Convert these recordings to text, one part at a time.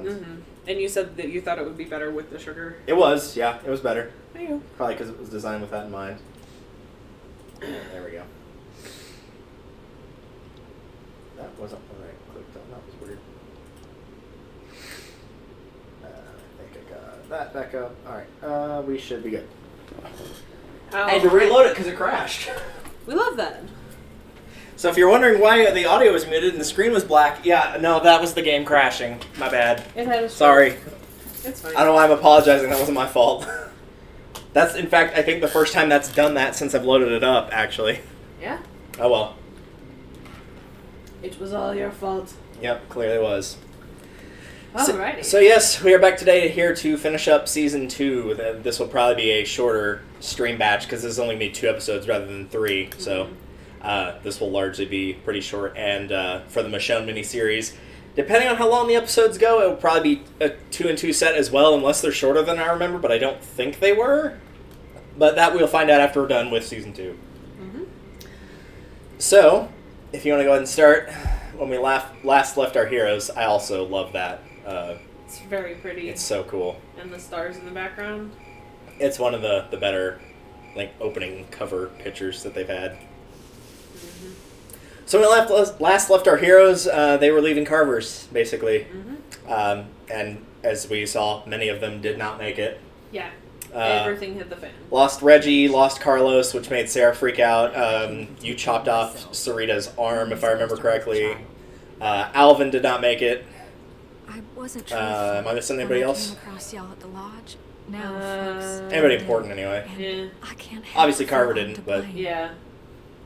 ones. Mm-hmm. And you said that you thought it would be better with the sugar. It was, yeah, it was better. There you go. Probably because it was designed with that in mind. There we go. That wasn't what I clicked on. That was weird. I think I got that back up. Alright, we should be good. I had to reload it because it crashed. We love that. So if you're wondering why the audio was muted and the screen was black, yeah, no, that was the game crashing. My bad. It had a Sorry. It's fine. I don't know why I'm apologizing. That wasn't my fault. That's, in fact, I think the first time that's done that since I've loaded it up, actually. Yeah? Oh, well. It was all your fault. Yep, clearly was. Alrighty. So yes, we are back today here to finish up Season 2. This will probably be a shorter stream batch because this is only going to be 2 episodes rather than 3. Mm-hmm. So this will largely be pretty short. And for the Michonne miniseries, depending on how long the episodes go, it will probably be a 2-and-2 set as well, unless they're shorter than I remember, but I don't think they were. But that we'll find out after we're done with Season 2. Mm-hmm. So, if you want to go ahead and start, when we last left our heroes, I also love that. It's very pretty. It's so cool. And the stars in the background. It's one of the better, like, opening cover pictures that they've had. Mm-hmm. So when we last left our heroes, they were leaving Carver's, basically. Mm-hmm. And as we saw, many of them did not make it. Yeah. Everything hit the fan. Lost Reggie, lost Carlos, which made Sarah freak out. You chopped off Sarita's arm, if I remember correctly. Alvin did not make it. I wasn't sure. Am I missing anybody else? Came across y'all at the lodge. Now, Anybody important anyway? Yeah. I can't. Obviously Carver didn't, but yeah.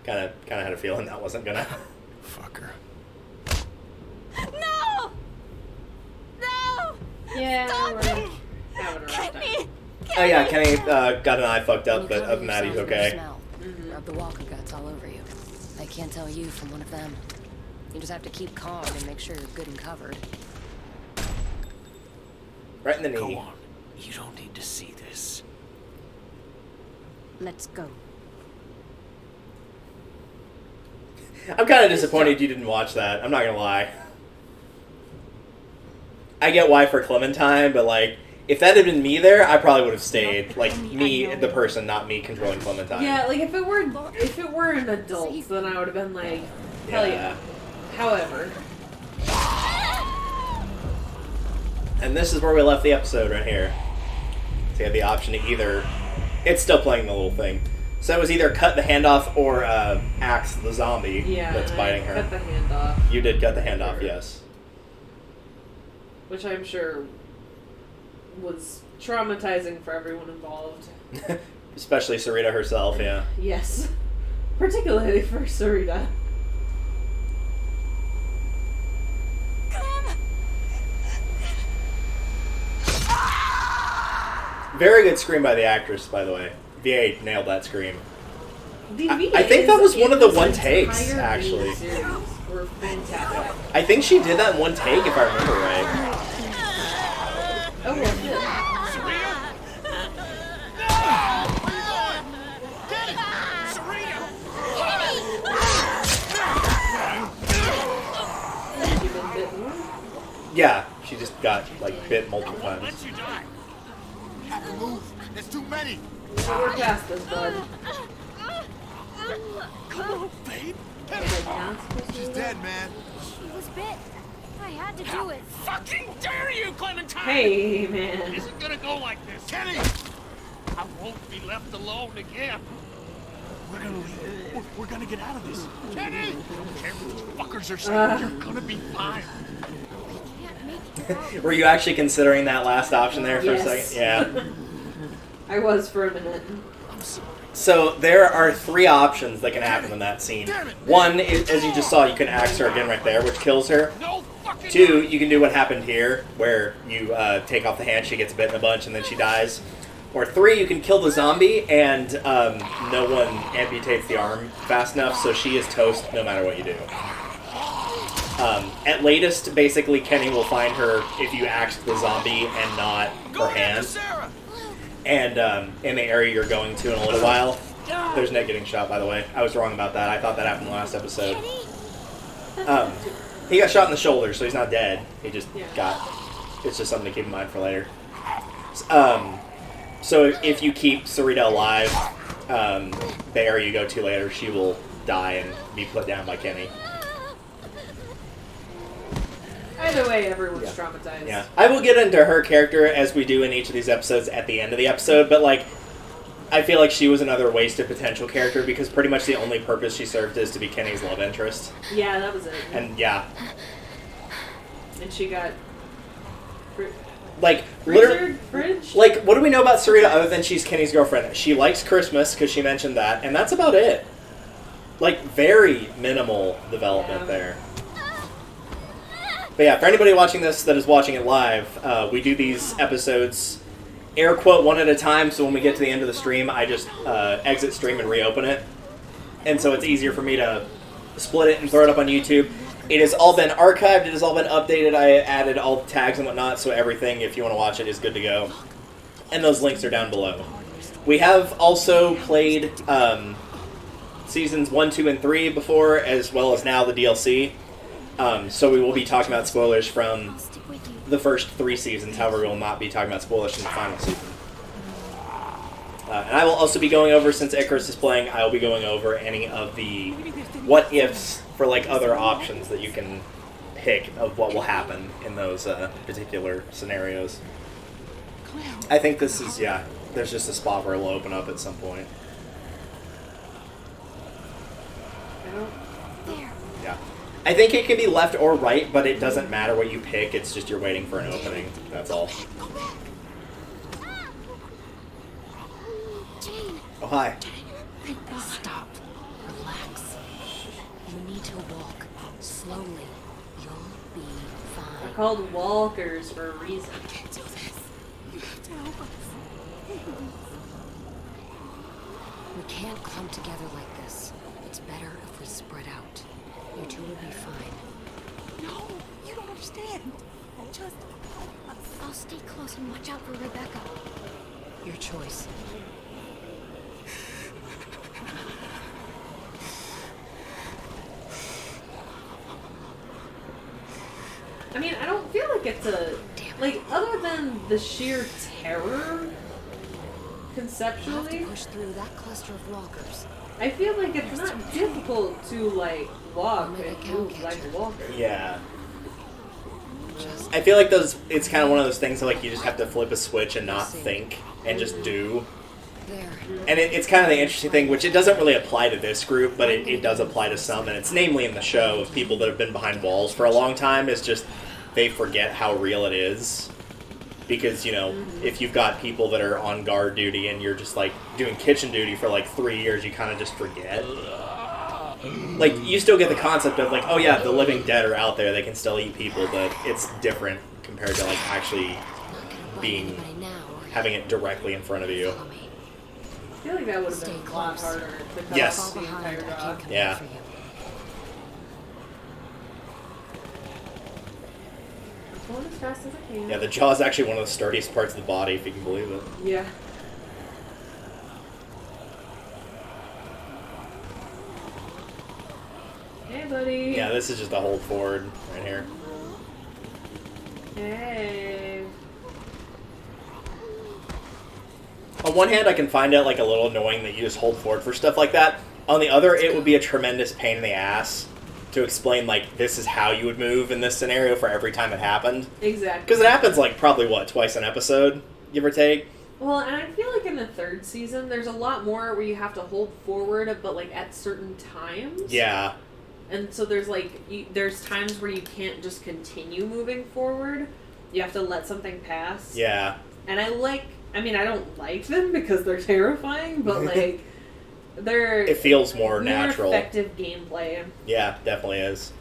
Kind of had a feeling that wasn't gonna. Fucker. No! No! Yeah. Stop We're it! having a rough time. Kenny! Oh yeah, Kenny got an eye fucked up, but other than that, he's okay. Mm-hmm. Rub the walker guts all over you. They can't tell you from one of them. You just have to keep calm and make sure you're good and covered. Right in the Go knee. on. You don't need to see this. Let's go. I'm kind of disappointed you didn't watch that. I'm not gonna lie. I get why for Clementine, but like, if that had been me there, I probably would have stayed. Like me, the person, not me controlling Clementine. Yeah, like if it were an adult, then I would have been like, hell yeah. However. And this is where we left the episode right here. So you had the option to either... It's still playing the little thing. So it was either cut the hand off or axe the zombie that's biting her. Cut the hand off. You did cut the hand off, yes. Which I'm sure was traumatizing for everyone involved. Especially Sarita herself, yeah. Yes. Particularly for Sarita. Very good scream by the actress, by the way. VA nailed that scream. I think that VAs was one of the one entire takes, actually. series were fantastic. I think she did that in one take, if I remember right. Oh, well, shit. Has she been bitten? Yeah, she just got, like, bit multiple times. Let you die. Move. There's too many. We're past this, bud. Come on, babe. She's Dead, man. She was bit. I had to do it. Fucking dare you, Clementine! Hey, man. It isn't gonna go like this. Kenny! I won't be left alone again. We're gonna leave. We're gonna get out of this. Kenny! I don't care what these fuckers are saying. You're gonna be fine. Were you actually considering that last option there for a second? Yeah. I was for a minute. I'm sorry. So there are 3 options that can happen in that scene. One, is, as you just saw, you can axe her again right there, which kills her. No fucking 2, you can do what happened here, where you take off the hand, she gets bitten a bunch, and then she dies. Or 3, you can kill the zombie, and no one amputates the arm fast enough, so she is toast no matter what you do. At latest, basically, Kenny will find her if you axe the zombie and not her hand. And in the area you're going to in a little while, there's Nick getting shot, by the way. I was wrong about that. I thought that happened last episode. He got shot in the shoulder, so he's not dead. He just got it's just something to keep in mind for later. So if you keep Sarita alive, the area you go to later, she will die and be put down by Kenny. Either way, everyone's traumatized. Yeah. I will get into her character as we do in each of these episodes at the end of the episode, but like, I feel like she was another wasted potential character because pretty much the only purpose she served is to be Kenny's love interest. Yeah, that was it. And yeah. And she got... Like, literally... Fridge? Like, what do we know about Sarita other than she's Kenny's girlfriend? She likes Christmas, because she mentioned that, and that's about it. Like, very minimal development there. But yeah, for anybody watching this that is watching it live, we do these episodes air quote one at a time, so when we get to the end of the stream, I just exit stream and reopen it. And so it's easier for me to split it and throw it up on YouTube. It has all been archived, it has all been updated, I added all the tags and whatnot, so everything, if you want to watch it, is good to go. And those links are down below. We have also played Seasons 1, 2, and 3 before, as well as now the DLC. So we will be talking about spoilers from the first 3 seasons, however we will not be talking about spoilers from the final season. And I will also be going over, since Icarus is playing, I will be going over any of the what-ifs for like other options that you can pick of what will happen in those particular scenarios. I think this is, yeah, there's just a spot where it'll open up at some point. Yeah. I think it can be left or right, but it doesn't matter what you pick, it's just you're waiting for an opening, that's all. Oh, hi. Stop. Relax. You need to walk slowly. You'll be fine. They're called walkers for a reason. I can't do this. You have to help us. We can't clump together like this. It's better if we spread out. You two will be fine. No, you don't understand. Just... I'll stay close and watch out for Rebecca. Your choice. I mean, I don't feel like it's a... Like, other than the sheer terror, conceptually, Push through that cluster of walkers. I feel like it's not difficult to, like, walk and move like a walker. Yeah. I feel like it's kind of one of those things that, like, you just have to flip a switch and not think and just do. There. And it's kind of the interesting thing, which it doesn't really apply to this group, but it does apply to some, and it's namely in the show of people that have been behind walls for a long time, is just they forget how real it is. Because, you know, if you've got people that are on guard duty and you're just, like, doing kitchen duty for, like, 3 years, you kind of just forget. Like, you still get the concept of, like, oh yeah, the living dead are out there, they can still eat people, but it's different compared to, like, actually having it directly in front of you. I feel like that would have been a lot harder to cut Yes. off the entire job. Yeah. I'm going as fast as I can. Yeah, the jaw is actually one of the sturdiest parts of the body, if you can believe it. Yeah. Hey, buddy. Yeah, this is just a hold forward right here. Hey. On one hand, I can find it like a little annoying that you just hold forward for stuff like that. On the other, it would be a tremendous pain in the ass to explain, like, this is how you would move in this scenario for every time it happened. Exactly. Because it happens, like, probably, what, twice an episode, give or take? Well, and I feel like in the 3rd season, there's a lot more where you have to hold forward, but, like, at certain times. Yeah. And so there's, like, there's times where you can't just continue moving forward. You have to let something pass. Yeah. And I don't like them because they're terrifying, but, like, they're... It feels more natural. Effective gameplay. Yeah, definitely is.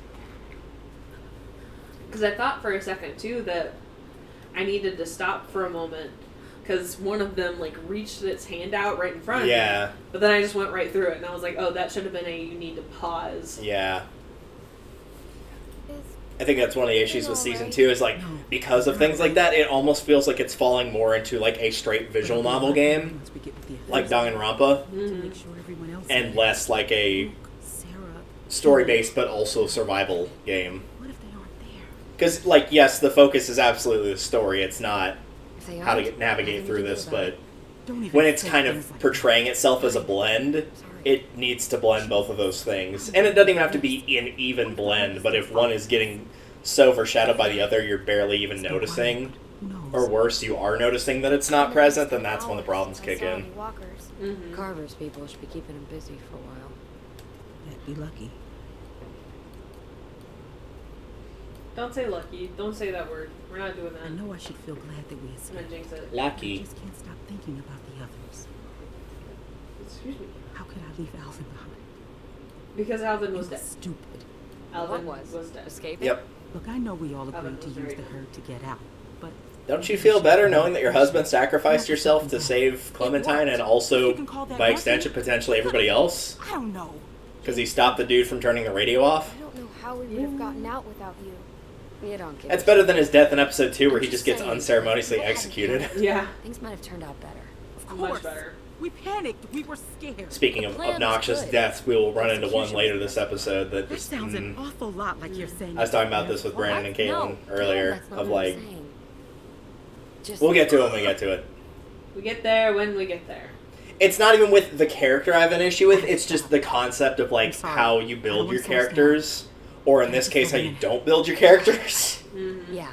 Because I thought for a second, too, that I needed to stop for a moment because one of them, like, reached its hand out right in front of me. Yeah. But then I just went right through it, and I was like, oh, that should have been you need to pause. Yeah. I think that's one of the issues with Season 2 is, like, because of things like that, it almost feels like it's falling more into, like, a straight visual novel game, like Danganronpa, and less like a story-based but also survival game. What if they aren't there? Because, like, yes, the focus is absolutely the story. It's not If they how to aren't, navigate nothing through we can this, do about but it. Don't even when it's say kind things of like portraying itself as a blend, Sorry. it needs to blend both of those things. And it doesn't even have to be an even blend, but if one is getting so overshadowed by the other, you're barely even noticing. Who knows? Or worse, you are noticing that it's not present, then that's when the problems kick in. Walkers. Mm-hmm. Carver's people should be keeping him busy for a while. Yeah, be lucky. Don't say lucky. Don't say that word. We're not doing I that. know I should feel glad that we I'm escaped. gonna jinx it. I Lucky. just can't stop thinking about the others. Excuse me. How could I leave Alvin behind? Because Alvin It was was dead. stupid. Alvin What was dead. Escaping? Yep. Look, I know we all Alvin agreed to was use very the good. herd to get out, but Don't you feel better knowing that your husband sacrificed yourself to save Clementine and also, by extension, potentially everybody else? I don't know. Because he stopped the dude from turning the radio off? I don't know how we would have gotten out without you. You don't get That's it. better than his death in episode 2 where I'm he just gets saying, unceremoniously if we hadn't executed. panicked, Yeah. Things might have turned out better. Of Much course. better. We panicked. We were scared. Speaking The of plan was obnoxious good. deaths, we will run into one Execution later was this episode that That just... sounds an awful lot like you're saying. I was talking about this with Brandon and Caitlin No, earlier, that's not of what I'm like... saying. Just We'll get to it when we get to it. We get there when we get there. It's not even with the character I have an issue with, it's just the concept of like I'm sorry. how you I build don't your want to slow us characters, or in this case how you don't build your characters. Mm-hmm. Yeah.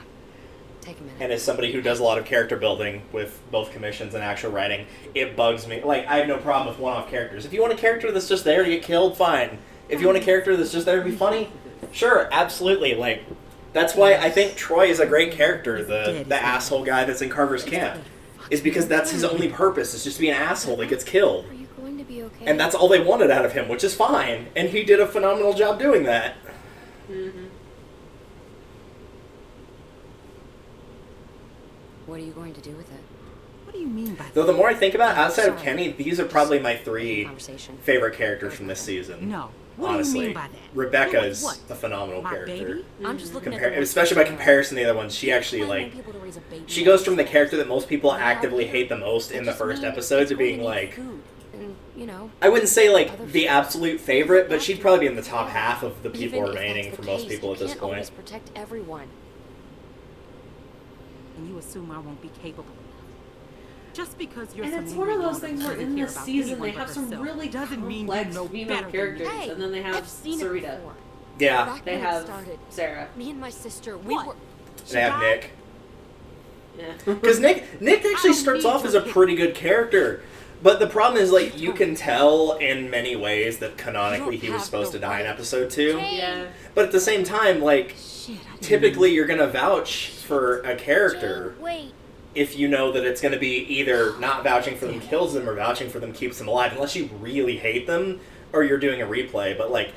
Take a minute. And as somebody who does a lot of character building with both commissions and actual writing, it bugs me. Like, I have no problem with one-off characters. If you want a character that's just there to get killed, fine. If you want a character that's just there to be funny, sure, absolutely. Like, that's why I think Troy is a great character, the asshole guy that's in Carver's camp. Is because that's his only purpose, is just to be an asshole that gets killed. Are you going to be okay? And that's all they wanted out of him, which is fine. And he did a phenomenal job doing that. Mm-hmm. What are you going to do with it? What do you mean by Though the more I think about it, Oh, outside of sorry. Kenny, these are probably my 3 Conversation. favorite characters from this season. No. What Honestly, do you mean by that? Rebecca is What? a phenomenal My character. baby? I'm just looking Compar- at the especially by comparison to the other ones, she actually like she goes from the character that most people actively hate the most in the first episode to being like, and, you know, I wouldn't say like the absolute favorite, but she'd probably be in the top half of the people even if remaining that's for the most case, people you at this can't point. always protect everyone. And you assume I won't be capable enough. Just because you're And some it's one of angry those daughter things who where doesn't in care this about season anyone they but have some herself really doesn't mean you complex know female better than characters, me. and then they have I've seen it Sarita. before. Yeah, Back They when it have started. Sarah. Me and my sister, we What? were. they have Nick. Yeah. Because Nick actually don't starts need off to as a pick- pretty good character. But the problem is, like, you can tell in many ways that canonically he was have supposed the to die in right. episode 2. Yeah. But at the same time, like, Shit, I didn't typically you're going to vouch for a character Jane, wait. if you know that it's going to be either not vouching for them kills them or vouching for them keeps them alive, unless you really hate them or you're doing a replay. But, like,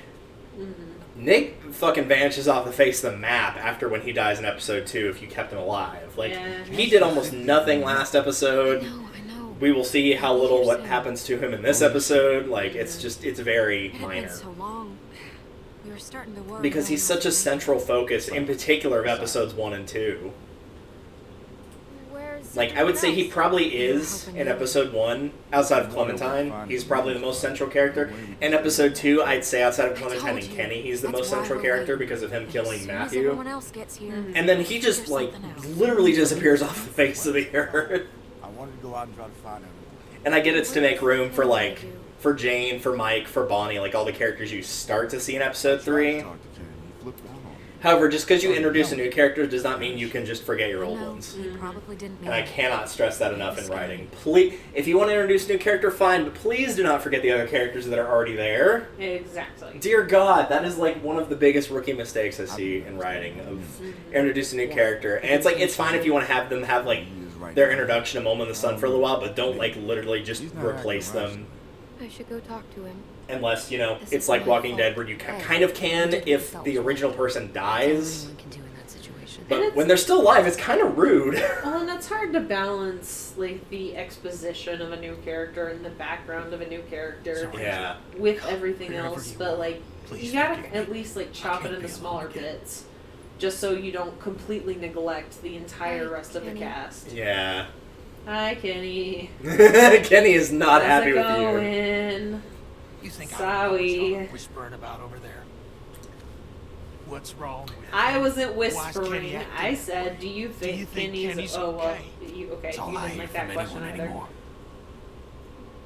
Nick fucking vanishes off the face of the map after when he dies in episode 2 if you kept him alive. Like, Yeah. he did almost nothing last episode. I know. We will see how little what happens to him in this episode. Like, it's very It had been minor. so long. We were starting to worry. Because he's such a central focus, in particular of episodes 1 and 2. Where's Like, I would say he everyone probably is, in episode 1, outside of Clementine, he's probably the most central character. In episode 2, I'd say outside of Clementine and Kenny, he's the most central character because of him else? killing As Matthew. everyone else gets here. And then he just, like, literally disappears off the face of the earth. I wanted to go out and try to find him. And I get it's to make room for, like, for Jane, for Mike, for Bonnie, like all the characters you start to see in episode 3. Talked to Kenny. He flipped out on me. However, just because you introduce a new character does not mean you can just forget your old No, ones. he probably didn't And I mean it. cannot stress that enough in writing. Please, if you want to introduce a new character, fine, but please do not forget the other characters that are already there. Exactly. Dear God, that is like one of the biggest rookie mistakes I see in writing of introducing a new character. And it's like, it's fine if you want to have them have like their introduction, a moment in the sun for a little while, but don't like literally just replace them. I should go talk to him. Unless, you know, it's like Walking Dead where you kind of can if the original person dies. Anyone can do in that situation. But when they're still alive, it's kind of rude. Well, and it's hard to balance like the exposition of a new character and the background of a new character Yeah. with everything Wherever else. you But are, like, please you gotta forgive me. at least like chop it can't into be smaller alone again. bits, just so you don't completely neglect the entire Hi, rest of the Kenny. cast. Yeah. Hi, Kenny. Kenny is not How's happy it with you. going? You think I Sorry. don't know what y'all whispering about over there? What's wrong with I him? wasn't Why's whispering. Kenny acting I that said, way? do you think Kenny's Kenny's okay? You okay? That's all You I didn't hear like from that question anyone either. anymore.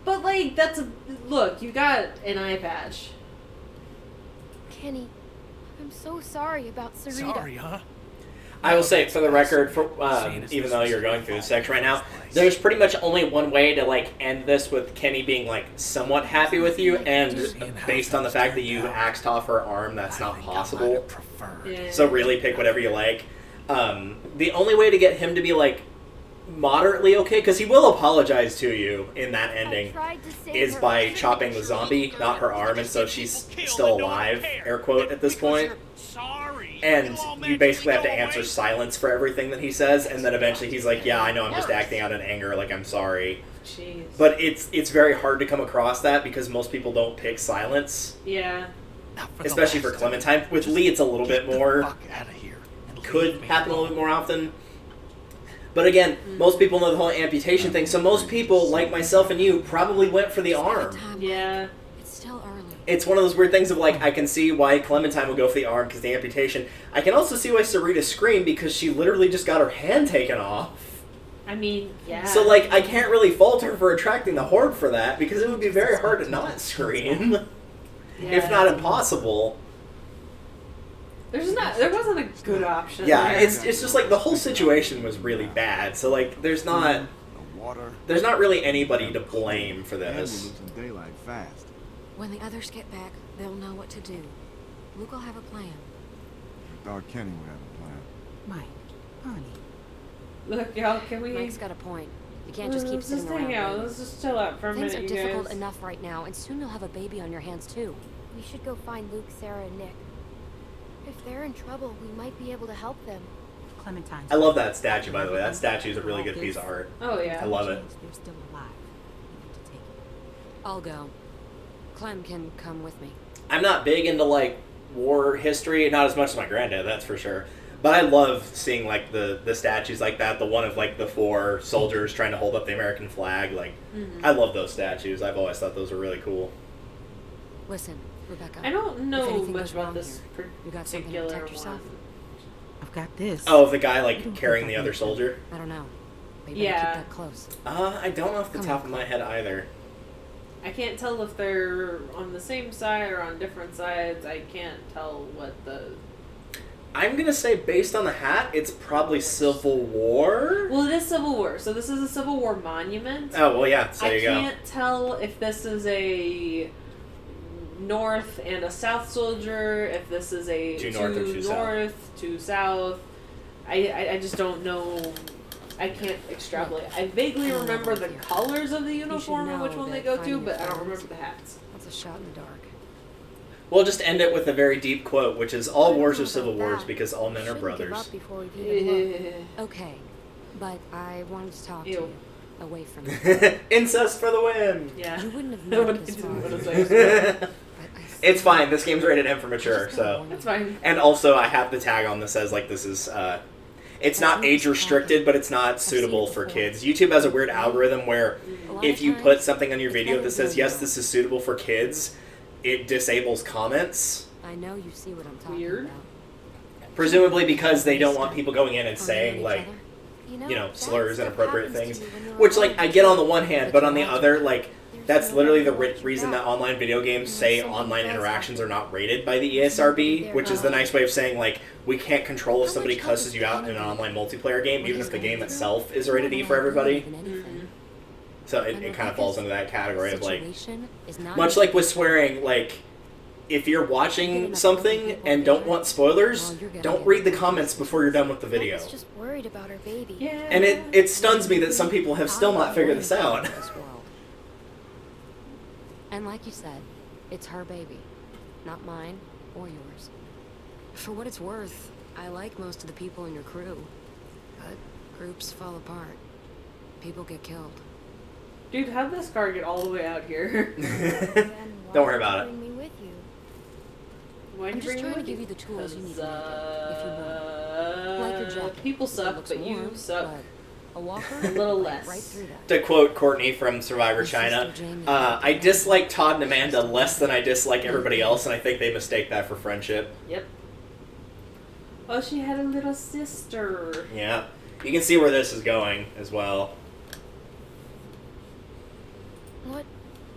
But like, that's a look. You got an eye patch. Kenny, I'm so sorry about Sarita. Sorry, huh? I will say, for the record, even though you're going through this section right now, there's pretty much only one way to like end this with Kenny being like somewhat happy with you, and based on the fact that you axed off her arm, that's not possible. Yeah. So really, pick whatever you like. The only way to get him to be like moderately okay, because he will apologize to you in that ending, is by chopping the zombie, not her arm, and so she's still alive, air quote, at this point. And you basically have to answer silence for everything that he says, and then eventually he's like, yeah, I know, I'm just acting out in anger, like, I'm sorry. Jeez. But it's very hard to come across that, because most people don't pick silence. Yeah. Especially for Clementine. With Lee, it's a little bit more... Could happen a little bit more often. But again, most people know the whole amputation thing, so most people, like myself and you, probably went for the arm. Yeah. It's still early. It's one of those weird things of like, I can see why Clementine would go for the arm because the amputation. I can also see why Sarita screamed because she literally just got her hand taken off. I mean, yeah. So like, I can't really fault her for attracting the horde for that because it would be very hard to not scream, if not impossible. There wasn't a good option. Yeah, there. it's just like the whole situation was really bad. So like, there's not really anybody to blame for And we're this. losing daylight fast. When the others get back, they'll know what to do. Luke will have a plan. I thought Kenny would have a plan. Mike, honey. Look, y'all, can we... Mike's got a point. You can't just keep Let's sitting just around. hang out. waiting. Let's just chill out for a Things minute, are you difficult guys. enough right now, and soon you'll have a baby on your hands too. We should go find Luke, Sarah, and Nick. If they're in trouble, we might be able to help them. Clementine. I love that statue, by the way. That statue is a really good piece of art. Oh, yeah. I love it. They're still alive. We need to take it. I'll go. Clem can come with me. I'm not big into like war history, not as much as my granddad, that's for sure. But I love seeing like the statues like that. The one of like the 4 soldiers trying to hold up the American flag. Like, I love those statues. I've always thought those were really cool. Listen, Rebecca. I don't know anything much goes about wrong this here, you got something to particular protect yourself? one. I've got this. Oh, the guy You like don't carrying think the I other need soldier. I don't know. But you Yeah. better keep that close. I don't know off the Come top on, of my head either. I can't tell if they're on the same side or on different sides. I can't tell what the... I'm gonna say based on the hat, it's probably Civil War. Well, it is Civil War, so this is a Civil War monument. Oh well, yeah. So there I you go. can't tell if this is a North and a South soldier, if this is a Two North or two South. North, two South. I just don't know. I can't extrapolate. I vaguely remember the colors of the uniform and know which one they that go to, finding but I don't friends- remember the hats. That's a shot in the dark. We'll just end it with a very deep quote, which is all wars are civil wars because all men are Shouldn't give brothers. up before we've even looked. Okay, but I wanted to talk to Ew. you away from it. Incest for the win. Yeah. You wouldn't have I known wouldn't this even far. wanna say. But I It's fine. This game's rated M for mature, so. That's fine. And also, I have the tag on that says like this is. It's not age restricted, but it's not suitable for kids. YouTube has a weird algorithm where A lot if of you times, put something on your it's video better that says to yes, know. this is suitable for kids, it disables comments. I know you see what I'm talking Weird. about. Presumably because they don't want people going in and Pointing at saying each like, other. you know, that slurs, stuff inappropriate happens things. to you when you're Which, alone. like, I get on the one hand, but on the But you other, watch like, that's literally the reason that online video games say online interactions are not rated by the ESRB, which is the nice way of saying, like, we can't control if somebody cusses you out in an online multiplayer game, even if the game itself is rated E for everybody. So it kind of falls into that category of, like, much like with swearing, like, if you're watching something and don't want spoilers, don't read the comments before you're done with the video. Becca's just worried about her baby. Yeah. And it stuns me that some people have still not figured this out. And like you said, it's her baby, not mine or yours. For what it's worth, I like most of the people in your crew, but groups fall apart. People get killed. Dude, how'd this car get all the way out here? Then Don't why worry about bring me with you? Why'd I'm you just bring trying to me give you with the tools you need to make Cause, it, if you want. Like your jacket. People It suck, looks but you warm, suck. but a walker, A little like less. right through that. To quote Courtney from Survivor My China, sister Jamie. I dislike Todd and Amanda less than I dislike everybody else, and I think they mistake that for friendship. Yep. Oh, she had a little sister. Yeah. You can see where this is going as well.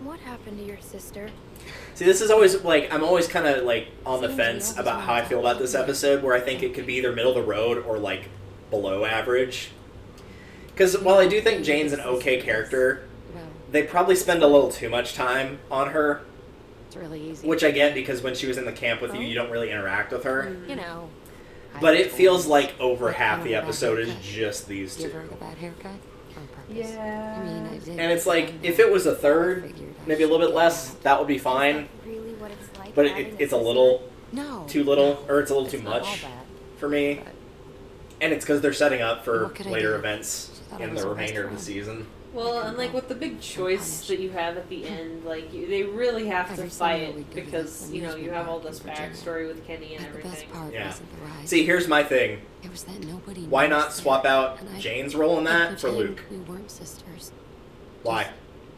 What happened to your sister? See, this is always, like, I'm always kind of, like, on the fence about how I feel about this episode, where I think it could be either middle of the road or, like, below average. Because while I do think Jane's an okay character, they probably spend a little too much time on her. It's really easy. Which I get, because when she was in the camp with you, you don't really interact with her. You know. But it feels like over half the episode is just these two. Give her the bad haircut on purpose. Yeah. I mean, I did. And it's like, if it was a third, maybe a little bit less, that would be fine. Really what it's like But having it's a a little No. too little, or it's a little too It's not all much bad, for me. but And it's because they're setting up for What could I later do? events She thought I in was the a remainder of the restaurant. season. Well, and like with the big choice that you have at the end, like they really have to Every summer fight we'd go to because this you know you amusement have all park in this Virginia. backstory with Kenny and But the best everything. part Yeah. wasn't the ride. See, here's my thing. It was that nobody Why not noticed swap it. out And I Jane's role in could that for pretend Luke? We weren't sisters. Why? Just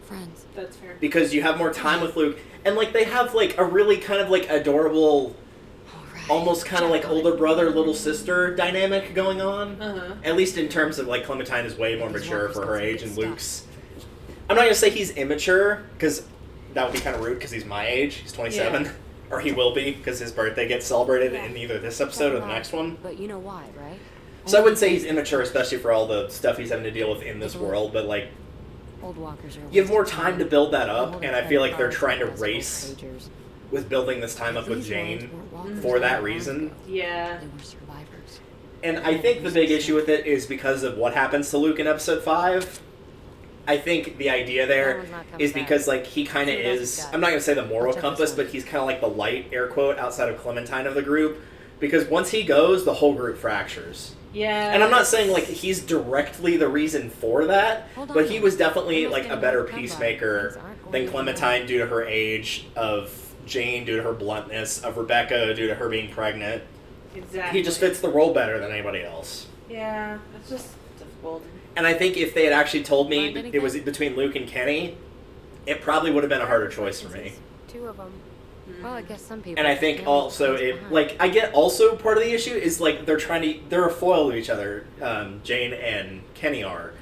friends. That's fair. Because you have more time with Luke, and like they have like a really kind of like adorable, Alright. almost kind of like older brother little sister dynamic going on. At least in terms of like Clementine is way more mature for her age, and Luke's. I'm not gonna say he's immature because that would be kind of rude because he's my age. He's 27, Yeah. or he will be because his birthday gets celebrated in either this episode or the next one. But you know why, right? So I wouldn't say he's immature, especially for all the stuff he's having to deal with in this world. But like, Old walkers are you have more wasted time to build that up, and I feel like they're trying to As race pagers. with building this time up with These Jane ones weren't walkers for that long reason. ago. Yeah. They were survivors. And I think the big issue with it is because of what happens to Luke in episode 5. I think the idea That there one's not coming is because, like, he kind of So that's is, a gut. I'm not going to say the moral I'll check this compass, one. but he's kind of like the light, air quote, outside of Clementine of the group. Because once he goes, the whole group fractures. Yeah. And I'm not saying, like, he's directly the reason for that, Hold on but he a was minute. definitely, We're like, not a better getting peacemaker things aren't going than to go Clementine due to her age, of Jane due to her bluntness, of Rebecca due to her being pregnant. Exactly. He just fits the role better than anybody else. Yeah. It's just difficult. And I think if they had actually told me Find it was anything? between Luke and Kenny, it probably would have been a harder choice for me. 2 of them. Well, I guess some people. And I think feel also left it, behind. like, I get also part of the issue is, like, they're a foil to each other, Jane and Kenny are.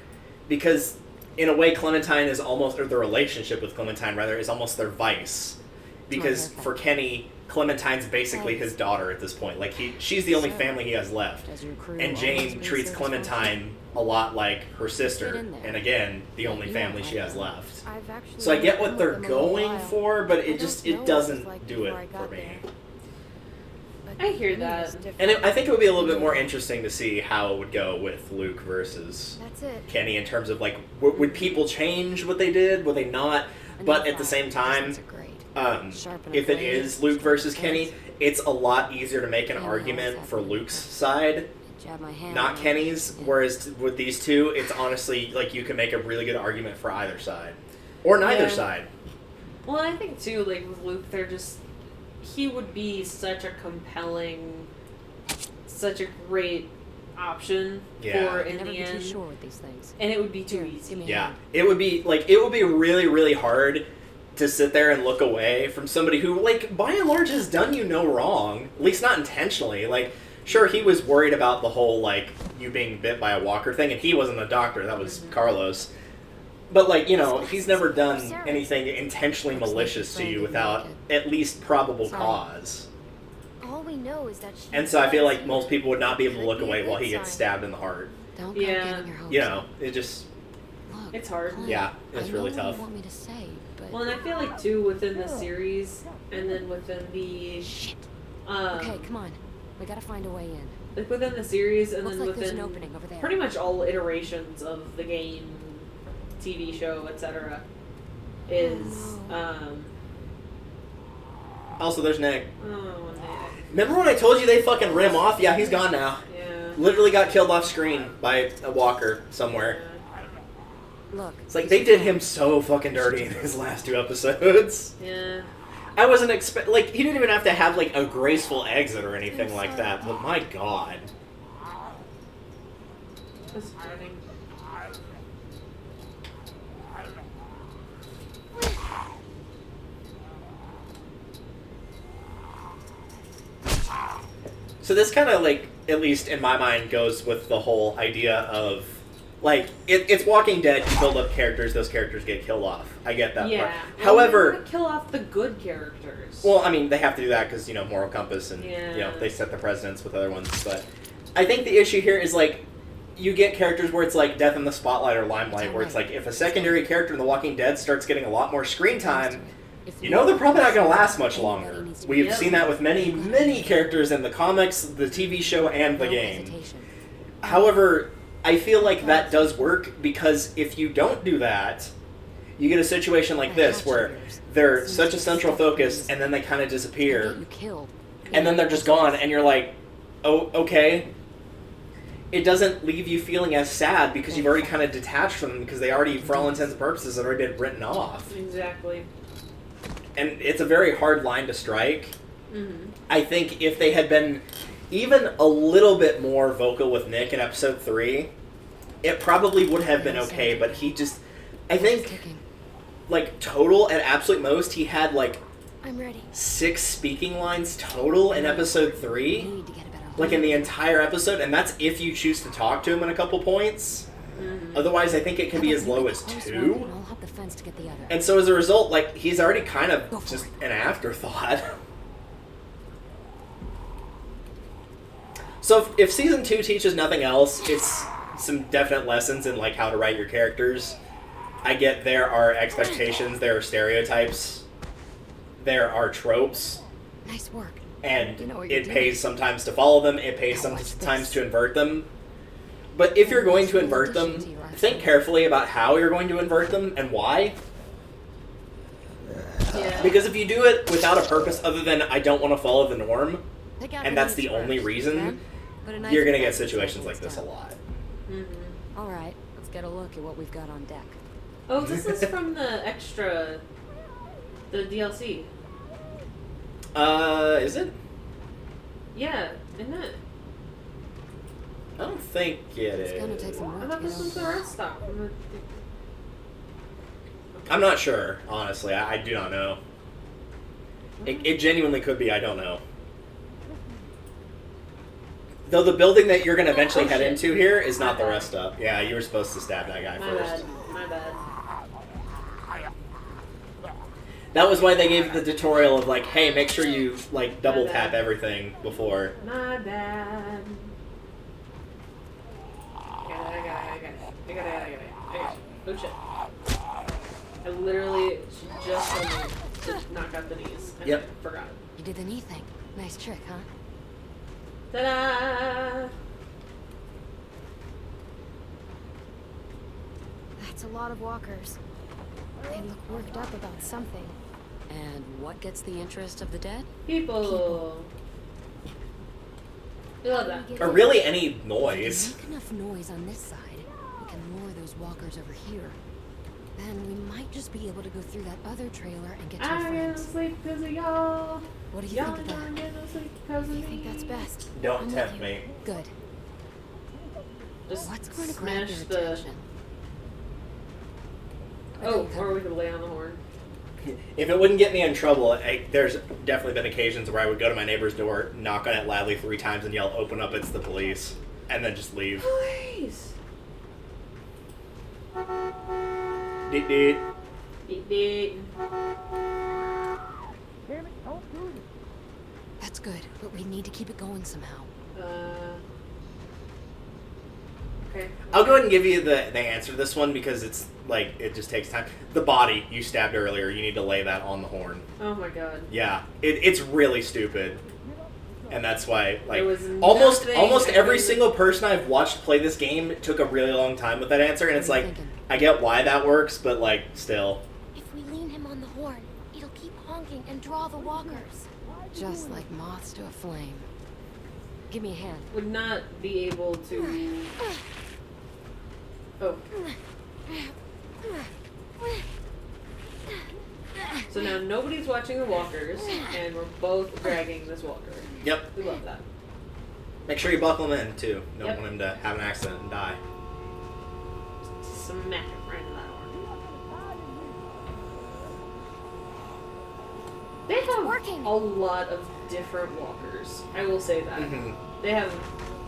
Because, in a way, Clementine is almost, or the relationship with Clementine, rather, is almost their vice. Because haircut. for Kenny, Clementine's basically his daughter at this point. Like, she's the only So, family he has left. Does your crew And always Jane base treats their Clementine a lot like her Get sister, in there. and again, the Yeah, only you family don't she like has that. left. I've actually So I get been what with they're them a going while. for, but I it just don't know it what doesn't was like do before it I for got me. there. But I hear for me, that. it's different. And I think it would be a little bit more interesting to see how it would go with Luke versus That's it. Kenny in terms of, like, would people change what they did? Would they not? But at the same time, if it is Luke versus Kenny, it's a lot easier to make an argument for Luke's side, Jab my hand not on it. Kenny's. Yeah. Whereas with these two, it's honestly, like, you can make a really good argument for either side. Or neither Yeah. side. Well, I think too, like with Luke, he would be such a compelling, such a great option Yeah. for I'd in never the be too end, sure with these things. and it would be too Here, easy. give me a Yeah, hand. it would be really, really hard to sit there and look away from somebody who, like, by and large has done you no wrong, at least not intentionally. Like, sure, he was worried about the whole, like, you being bit by a walker thing, and he wasn't the doctor, that was Carlos. But, like, you know, he's never done anything intentionally Looks like malicious your to you friend without didn't at least probable Sorry. cause. All we know is that she And so I feel like was- most people would not be able to look Could be a away while good he gets sign. stabbed in the heart. Don't go Yeah. getting your hopes You know, up. it just... Look, It's hard. Clint, Yeah, it's I really know what tough. you want me to say, but Well, and I feel like too within the series, and then within the shit. um, Okay, come on. We gotta find a way in. like within the series, and Looks then like there's within an opening over there. pretty much all iterations of the game, TV show, etc. Is Also, there's Nick. oh Nick. Remember when I told you they fucking rim off? Yeah, he's gone now. Yeah. Literally got killed off screen by a walker somewhere. Look. It's like they did him so fucking dirty in his last 2 episodes. Yeah. I wasn't like, he didn't even have to have, like, a graceful exit or anything like that, but my god. That's funny. So this kind of, like, at least in my mind, goes with the whole idea of, like, it's Walking Dead, you build up characters, those characters get killed off. I get that part. Well, However... they want to kill off the good characters. Well, I mean, they have to do that because, moral compass and, Yeah. they set the precedents with other ones. But I think the issue here is, like, you get characters where it's like Death in the Spotlight or Limelight, where it's like, if a secondary character in The Walking Dead starts getting a lot more screen time, they're probably not going to last much longer. We've seen that with many, many characters in the comics, the TV show, and the game. However, I feel like that does work because if you don't do that, you get a situation like this where they're such a central focus and then they kind of disappear. And then they're just gone and you're like, oh, okay. It doesn't leave you feeling as sad because you've already kind of detached from them because they already, for all intents and purposes, have already been written off. Exactly. And it's a very hard line to strike. Mm-hmm. I think if they had been even a little bit more vocal with Nick in episode 3, it probably would have been okay, but he just... I think, like, total, at absolute most, he had, like, I'm ready. 6 speaking lines total in episode 3. Like, in the entire episode, and that's if you choose to talk to him in a couple points. Mm-hmm. Otherwise, I think it can be as low as 2. And so as a result, like, he's already kind of just an afterthought. So if Season 2 teaches nothing else, it's some definite lessons in, like, how to write your characters. I get there are expectations, there are stereotypes, there are tropes. Nice work. And it pays sometimes to follow them, it pays sometimes to invert them. But if you're going to invert them, think carefully about how you're going to invert them and why. Yeah. Because if you do it without a purpose other than I don't want to follow the norm, and that's the only reason, you're going to get situations like this a lot. Mm-hmm. Alright, let's get a look at what we've got on deck. Oh, this is from the extra... the DLC. Is it? Yeah, isn't it? I don't think it is. It's gonna take some work I thought to this get was the rest stop. I'm not sure, honestly. I do not know. It genuinely could be, I don't know. Though the building that you're going to eventually head into here is not the rest stop. Yeah, you were supposed to stab that guy first. My bad. That was why they gave the tutorial of like, hey, make sure you like double tap everything before. My bad. I got it. Oh shit. I literally just told me to knock out the knees. And Yep. I forgot. You did the knee thing. Nice trick, huh? Ta-da! That's a lot of walkers. They look worked up about something. And what gets the interest of the dead? People. You love that. Or really any If noise. we make enough noise on this side, we can lure those walkers over here. Then we might just be able to go through that other trailer and get to your I get no friends. sleep because of y'all. What do you Y'all think of don't that? get no sleep because of I me. think that's best. Don't I'm with tempt you. me. Good. Just What's going to grab smash your the... attention? Oh, or we could lay on the horn. If it wouldn't get me in trouble, there's definitely been occasions where I would go to my neighbor's door, knock on it loudly 3 times, and yell, "Open up, it's the police," and then just leave. Please. Deet deet. Eat it. That's good, but we need to keep it going somehow. Okay. I'll go ahead and give you the answer to this one because it's like it just takes time. The body you stabbed earlier, you need to lay that on the horn. Oh my god. Yeah, it's really stupid, and that's why like There was almost nothing I every could've- single person I've watched play this game took a really long time with that answer, and it's What are like you thinking? I get why that works, but like still. If we lean him on the horn, it'll keep honking and draw the walkers. Just like moths to a flame. Give me a hand. Would not be able to... Oh. So now nobody's watching the walkers, and we're both dragging this walker. Yep. We love that. Make sure you buckle him in too. Don't Yep. want him to have an accident and die. Smack him right in that horn. They have working. a lot of different walkers. I will say that. They have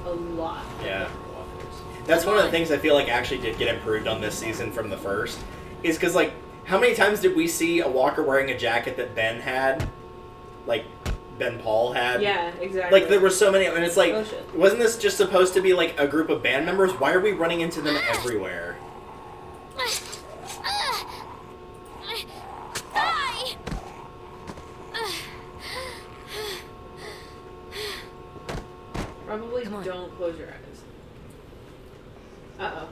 a lot of different walkers. That's one of the things I feel like actually did get improved on this season from the first. Is because, like, how many times did we see a walker wearing a jacket that Ben had? Like, Ben Paul had? Yeah, exactly. Like, there were so many, and it's like, Oh, shit. wasn't this just supposed to be, like, a group of band members? Why are we running into them everywhere? Die! Probably Come on. don't close your eyes. Uh-oh.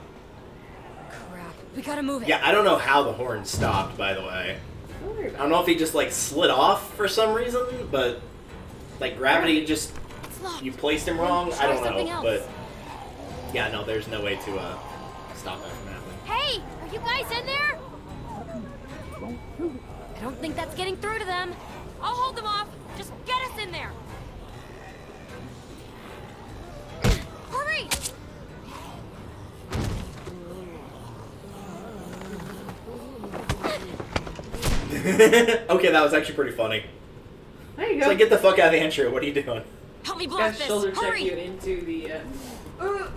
Crap. We gotta move it. Yeah, I don't know how the horn stopped, by the way. Don't worry I about don't know if he just, like, slid off for some reason, but, like, gravity just, It's locked. you placed him wrong? I Try don't something know, else. but, yeah, no, there's no way to, stop that from happening. Hey, are you guys in there? I don't think that's getting through to them. I'll hold them off. Just get us in there. Hurry! Okay, that was actually pretty funny. There you It's go. like, get the fuck out of the intro, what are you doing? Help me Gotta blast this. shoulder check Hurry. you into the,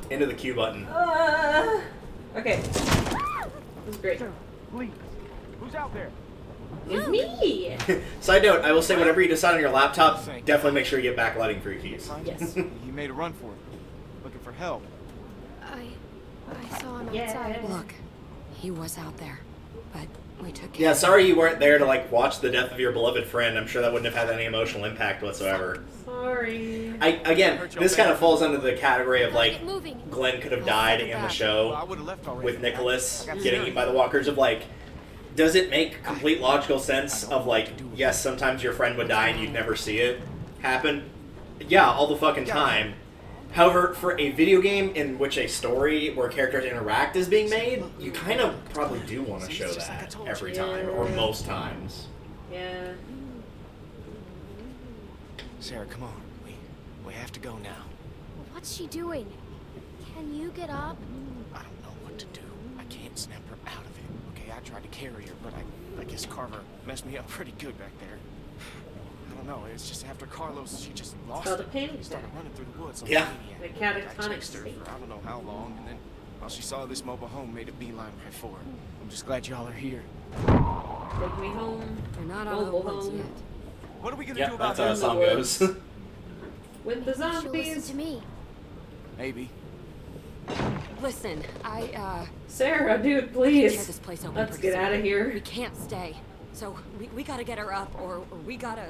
Into the Q button. okay. This is great. Please. Who's out there? It's me! Side note, I will say whatever you decide on your laptop, definitely make sure you get backlighting for your keys. Yes. He made a run for it. Looking for help. I saw him Yeah. outside. Look, he was out there, but we took care Yeah, of him. sorry you weren't there to, like, watch the death of your beloved friend. I'm sure that wouldn't have had any emotional impact whatsoever. Sorry. Again, this kind of falls under the category of, like, Get moving. Glenn could have died in the Well, I show would have left already. with Nicholas I got getting eaten by the walkers of, like, does it make complete logical sense of, like, yes, sometimes your friend would die and you'd never see it happen? Yeah, all the fucking time. However, for a video game in which a story where characters interact is being made, you kind of probably do want to show that every time, or most times. Yeah. Sarah, come on. We have to go now. What's she doing? Can you get up? I don't know what to do. I can't snap her out of it. Okay, I tried to carry her, but I guess Carver messed me up pretty good back there. I don't know. It's just after Carlos, she just lost called it. a panic She started attack. running through the woods. Yeah. The I catatonic chased her state. for I don't know how long, and then while she saw this mobile home, made a beeline right for her. I'm just glad y'all are here. Take me home. They're not out of the Mobile woods home. yet. What are we gonna Yeah, do about that's how them? the song the goes. With the She'll listen zombies. to me. Maybe. Listen, Sarah, dude, tear please. this place open. Let's pretty get soon. out of We here. can't stay. So we gotta get her up, or we gotta.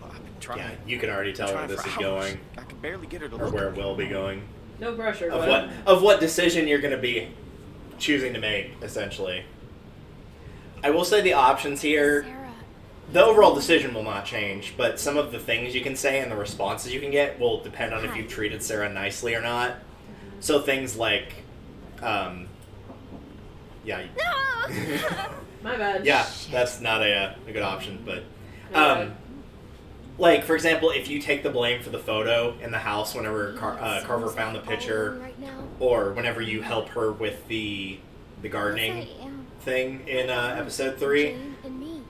Well, I've been trying. Yeah, you can already tell where trying this for is hours. going, I can barely get her to or look where at it me. will be going. No pressure, Of bud. what decision you're going to be choosing to make, essentially. I will say the options here, Sarah. the overall decision will not change, but some of the things you can say and the responses you can get will depend on if you've treated Sarah nicely or not. So things like, yeah, My bad. yeah, that's not a good option, but, Okay. like, for example, if you take the blame for the photo in the house whenever Carver found the picture, Right now. or whenever you help her with the gardening Yes, I am. thing in episode 3, Jane and me.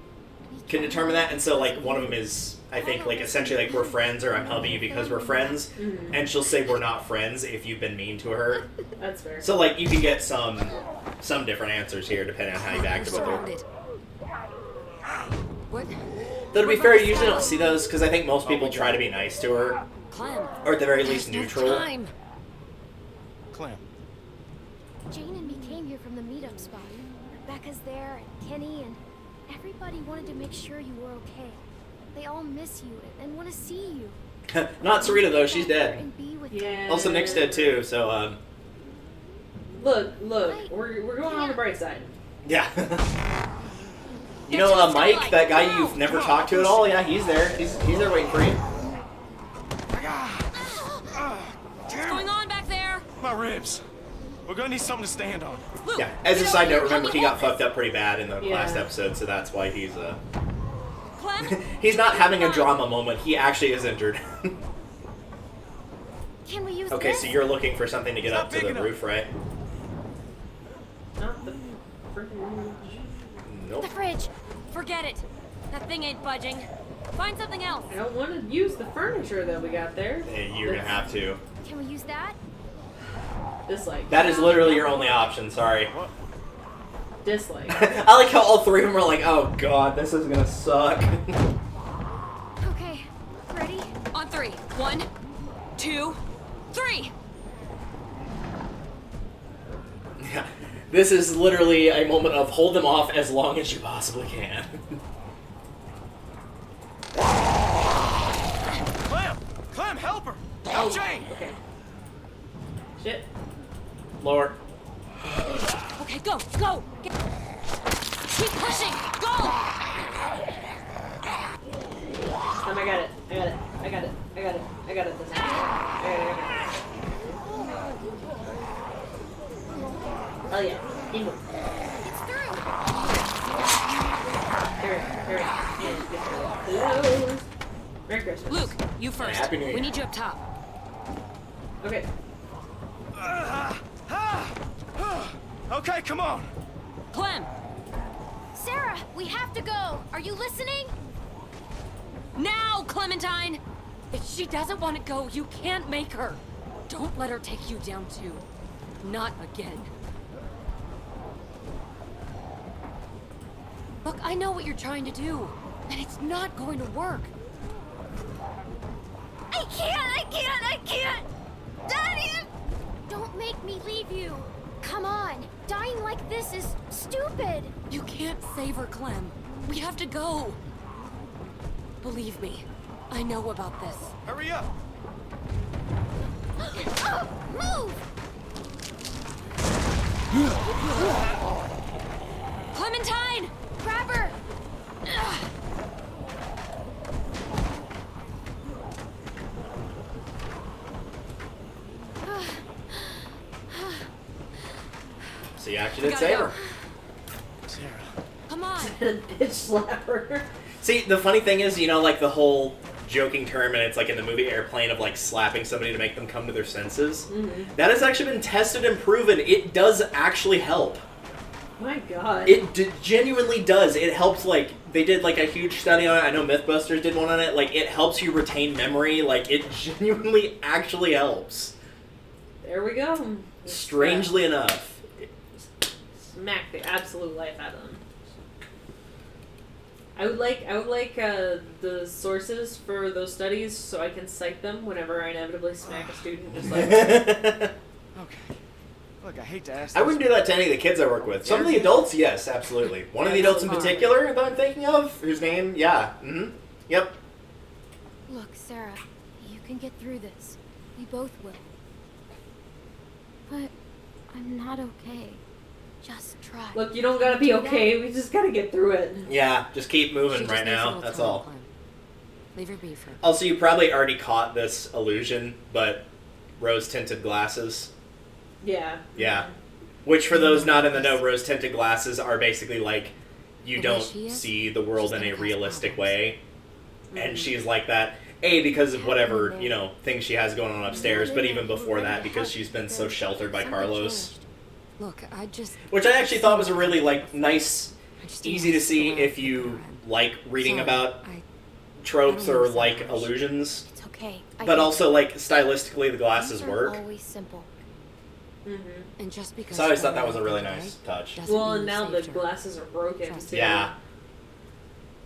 We can determine that. And so, like, one of them is, I think, like, essentially, like, we're friends, or I'm helping you because we're friends, Mhm. and she'll say we're not friends if you've been mean to her. That's fair. So, like, you can get some different answers here depending on how you've We're acted with her. surrounded. What? Though, to be fair, you usually don't see those because I think most people try to be nice to her, Clem. or at the very least There's neutral. No time. Clem. Jane and me came here from the meetup spot. Rebecca's there, and Kenny, and everybody wanted to make sure you were okay. They all miss you and want to see you. Not Sarita, though, she's Get back there dead. and be with Yeah. Also, Nick's dead, too, so, Look, we're going on the bright side. yeah. You know, Mike, that guy you've never talked to at all, yeah, he's there. He's there waiting for you. What's going on back there? My ribs. We're gonna need something to stand on. Luke, Yeah, as a get side over here. note, remember Help he me got hold fucked this. up pretty bad in the Yeah. last episode, so that's why he's Clem. he's not having a drama moment. He actually is injured. Can we use Okay, this? so you're looking for something to get It's up not to big the enough. roof, right? Not the freaking. Nope. The fridge. Forget it. That thing ain't budging. Find something else. I don't want to use the furniture that we got there. You're gonna have to. Can we use that? Dislike. That is literally your only option, sorry. Dislike. I like how all three of them are like, oh god, this is gonna suck. Okay, ready? On 3. 1, 2, 3. Yeah. This is literally a moment of hold them off as long as you possibly can. Clem, help her! Oh, Jane! okay. Shit. Lower. Okay, go! Keep pushing! Go! I got it. I got it. I got it. I got it. I got it this time. I got it. Oh yeah. Inward. It's through. Hurry. And get close. Merry Christmas. Luke, you first. Happy New Year. We need you up top. Okay. Okay, come on. Clem! Sarah, we have to go. Are you listening? Now, Clementine! If she doesn't want to go, you can't make her. Don't let her take you down too. Not again. Look, I know what you're trying to do, and it's not going to work. I can't! Daddy! Don't make me leave you. Come on. Dying like this is stupid. You can't save her, Clem. We have to go. Believe me, I know about this. Hurry up. Move! Clementine! Grab her! So you actually did save her. Sarah. Come on! Bitch slapper. See, the funny thing is, you know, like the whole joking term, and it's like in the movie Airplane of like slapping somebody to make them come to their senses. Mm-hmm. That has actually been tested and proven. It does actually help. My god. It genuinely does. It helps, like, they did, like, a huge study on it. I know Mythbusters did one on it. Like, it helps you retain memory. Like, it genuinely actually helps. There we go. Strangely enough. Smack the absolute life out of them. I would like the sources for those studies so I can cite them whenever I inevitably smack a student. Just like, Okay. Look, I hate to ask I wouldn't do that to any of the kids I work with. Some of the adults, yes, absolutely. One of the adults in particular that I'm thinking of, whose name, yeah, yep. Look, Sarah, you can get through this. We both will. But I'm not okay. Just try. look, you don't gotta be okay. We just gotta get through it. Yeah, just keep She moving just right needs a now. little That's time, all. Clem. Leave her be for. Also, you probably already caught this illusion, but rose-tinted glasses. Yeah. Yeah. Which, for those not in the know, rose-tinted glasses are basically like, you The way don't she is, see the world she's in a gonna cause realistic problems. way. And she's like that, A, because of whatever, you know, things she has going on upstairs, but even before that, because she's been so sheltered by Something Carlos. changed. Look, I just. Which I actually thought was a really, like, nice, I just didn't easy to want see stick around if for you her. like reading Sorry, about I tropes I don't or, understand like, how much. illusions. It's okay. But also, like, stylistically, the glasses Things work. aren't always simple. Mm-hmm. And just because. So I always she thought that went was a out really that nice way touch. doesn't Well, mean and you now the saved her. glasses are broken Trust too. me. Yeah.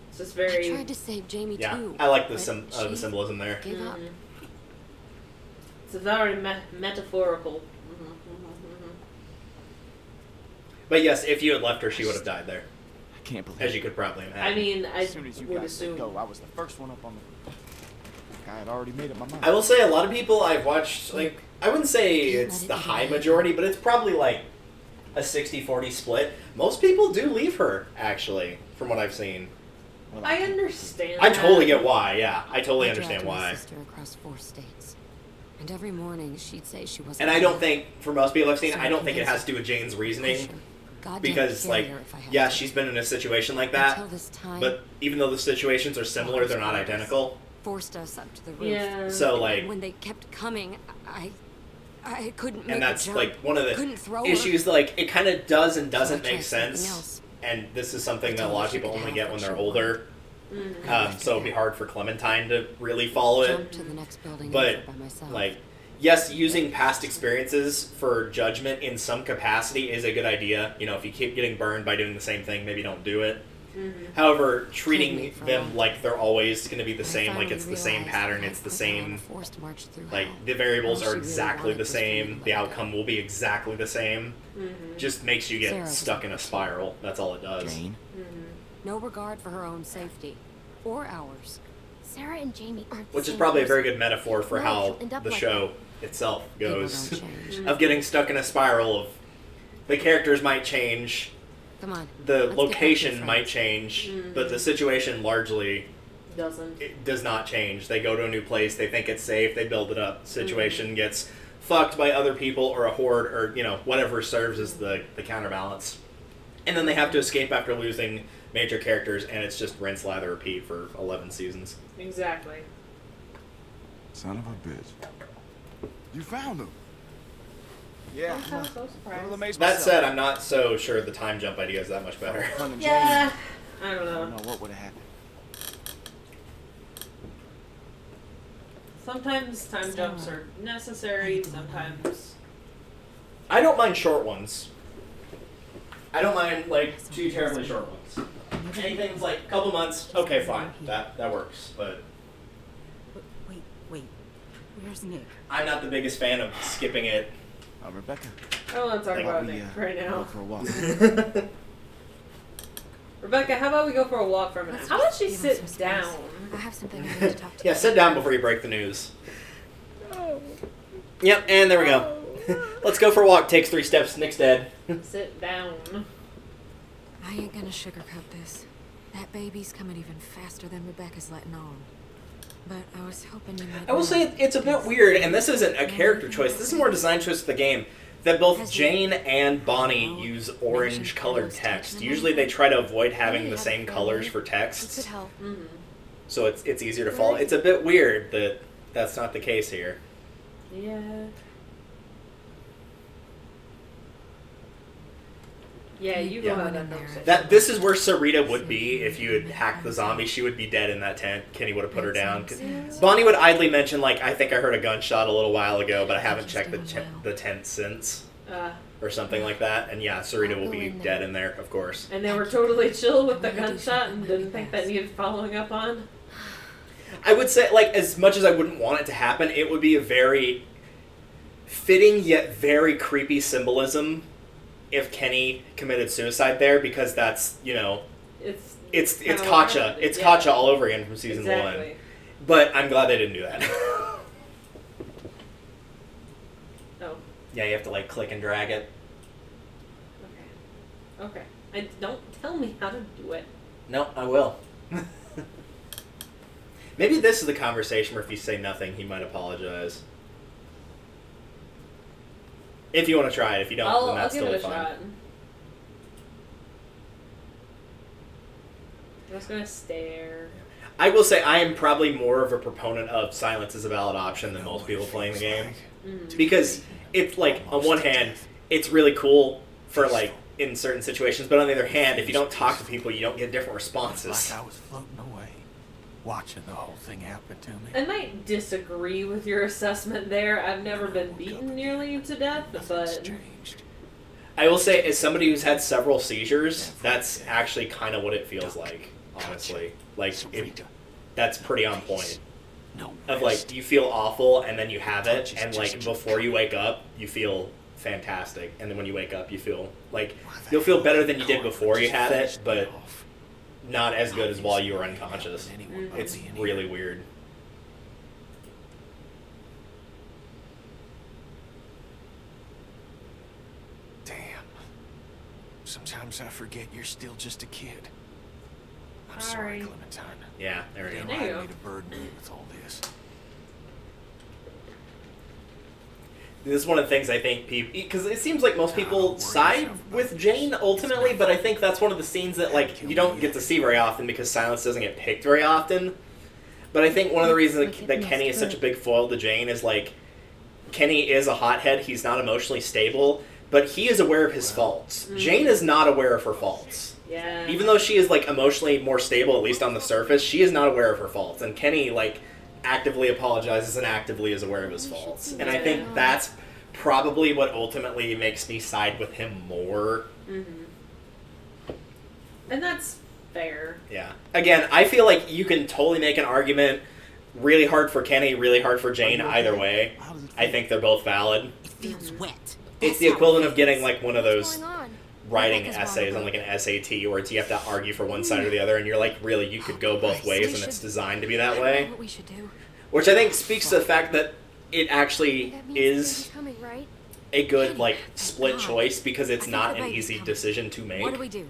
It's just I very. tried to save Jamie Yeah. too. I like the, but the she symbolism there. Gave up. Mhm. It's a very metaphorical. But yes, if you had left her, she would have died there. I can't believe As it. you could probably imagine. I mean, I As soon as you would guys said assume. go, I was the first one up on the... I had already made up my mind. I will say a lot of people I've watched, like, I wouldn't say it's the high majority, but it's probably like a 60-40 split. Most people do leave her, actually, from what I've seen. Well, I understand. I that. totally get why, yeah. I totally I dragged understand my why. sister across 4 states, and every morning she'd say she wasn't. And I don't okay. think, for most people I've seen, So I don't think it convinced has to do with Jane's reasoning. Push her. Goddamn Because, like, carry her if I had yeah, to. she's been in a situation like that, Until this time, but even though the situations are similar, they're not identical. forced us up to the roof. Yeah. So, And like, when they kept coming, I couldn't make and that's, a jump. like, one of the Couldn't throw issues, like, it kind of does and doesn't So I make tried something sense. else. And this is something that a Until lot of she people could only have get what when she they're wanted. older. So it'd be hard for Clementine to really follow it. Jump to the next building But, by myself. like, yes, using past experiences for judgment in some capacity is a good idea. You know, if you keep getting burned by doing the same thing, maybe don't do it. However, treating them like they're always going to be the same, like it's the same pattern, it's the same, like the variables are exactly the same, the outcome will be exactly the same, just makes you get stuck in a spiral. That's all it does. Jane? No regard for her own safety. Or ours. Sarah and Jamie aren't the Which is same probably a very person. good metaphor for No, how she'll end up the like show itself goes. People don't change. Of getting stuck in a spiral of the characters might change, Come on. the let's get back to location your might friends. change, but the situation largely Doesn't. it does not change. They go to a new place, they think it's safe, they build it up. Situation gets fucked by other people or a horde or, you know, whatever serves as the counterbalance. And then they have to escape after losing major characters, and it's just rinse, lather, repeat for 11 seasons. Exactly. Son of a bitch. You found him. Yeah. I'm so A surprised. little amazed That myself. said, I'm not so sure the time jump idea is that much better. Fun and Yeah. I don't Jane, I know. don't know what would have happened. Sometimes time jumps are necessary, sometimes. I don't mind short ones. I don't mind, like, too terribly short ones. Anything's like a couple months, okay, fine. That works. But Wait. Where's Nick? I'm not the biggest fan of skipping it. Rebecca, I don't want to talk Think about we Nick right go now. for a walk. Rebecca, how about we go for a walk for a minute? How about she sit down? I have something I need to talk to Yeah, sit down before you break the news. Yep, and there we go. Let's go for a walk. Takes 3 steps. Nick's dead. Sit down. I ain't gonna sugarcoat this. That baby's coming even faster than Rebecca's letting on. But I was hoping you might. I will say it's a bit weird, and this isn't a character choice. This is more design choice of the game. That both Jane and Bonnie use orange-colored text. Usually they try to avoid having the same colors for It could texts, help. so it's easier to follow. It's a bit weird that that's not the case here. Yeah. Yeah, you go Yeah. ahead and conversation. This is where Sarita would be if you had hacked the zombie. She would be dead in that tent. Kenny would have put her down. Bonnie would idly mention, like, I think I heard a gunshot a little while ago, but I haven't checked the tent since, or something like that. And yeah, Sarita will be dead in there, of course. And they were totally chill with the gunshot and didn't think that needed following up on. I would say, like, as much as I wouldn't want it to happen, it would be a very fitting yet very creepy symbolism if Kenny committed suicide there, because that's, you know, it's kinda Katja. wild. It's Yeah. Katja all over again from season 1. Exactly. But I'm glad they didn't do that. Oh, Yeah, you have to, like, click and drag it. okay. Don't tell me how to do it. No, I will. Maybe this is the conversation where if you say nothing, he might apologize. If you want to try it. If you don't, then I'll that's give it totally a fine. shot. I'm just gonna stare. I will say I am probably more of a proponent of silence as a valid option than most people playing the game. Because it's like, on one hand, it's really cool for, like, in certain situations, but on the other hand, if you don't talk to people, you don't get different responses. Like I was floating away, watching the whole thing happen to me. I might disagree with your assessment there. I've never been beaten nearly to death, Nothing's but changed. I will say, as somebody who's had several seizures, that's actually kind of what it feels like, honestly. Like, that's pretty on point. No Of, rest. like, you feel awful, and then you have it, and, like, before you wake up, you feel fantastic. And then when you wake up, you feel, like, you'll feel better than you did before you had it, but not as good as while you were unconscious. It's really weird. Damn. Sometimes I forget you're still just a kid. I'm sorry, Sorry. Clementine. Yeah, there we You go. There you didn't go. need to burden me with all this. This is one of the things I think people... Because it seems like most people side with Jane, ultimately, but I think that's one of the scenes that, like, you don't get to see very often because silence doesn't get picked very often. But I think one of the reasons that Kenny is such a big foil to Jane is, like, Kenny is a hothead, he's not emotionally stable, but he is aware of his faults. Jane is not aware of her faults. Yeah. Even though she is, like, emotionally more stable, at least on the surface, she is not aware of her faults. And Kenny, like, actively apologizes and actively is aware of his faults. And I think that's probably what ultimately makes me side with him more. Mm-hmm. And that's fair. Yeah. Again, I feel like you can totally make an argument really hard for Kenny, really hard for Jane, either way. I think they're both valid. It feels wet. It's the equivalent of getting, like, one of those What's going on? writing essays on, like, an SAT where it's, you have to argue for one side or the other, and you're like, really, you could go both ways, and it's designed to be that way. What we should do. Which I think speaks to the fact that it actually That means is they're coming, right? a good, like, split God. choice, because it's I think not the an baby's easy coming. decision to make. What do we do?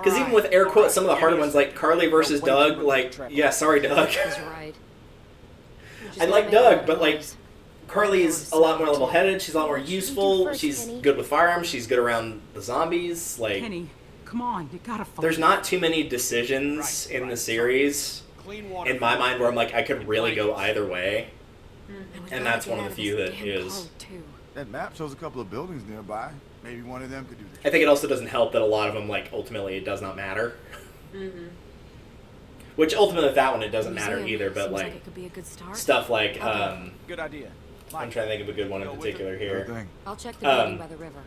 Because even with air quotes, some of the harder ones, like Carly versus Doug, like, yeah, sorry, Doug. He's right. I like Doug, but, like, Carly's a lot more level-headed, she's a lot more useful, first, she's Kenny? good with firearms, she's good around the zombies, like, Kenny, come on, you gotta focus. there's not too many decisions in the series, Clean water. in my mind, where I'm like, I could really go either way. we've And gotta that's get one of out the few this that damn is. code, too. That map shows a couple of buildings nearby. Maybe one of them could do this. I think it also doesn't help that a lot of them, like, ultimately it does not matter. Mm-hmm. Which, ultimately, with that one, it doesn't matter Museum either, but, seems like, it could be a good start. stuff like, Good idea. I'm trying to think of a good one in particular Good here. thing. I'll check the building Um, by the river.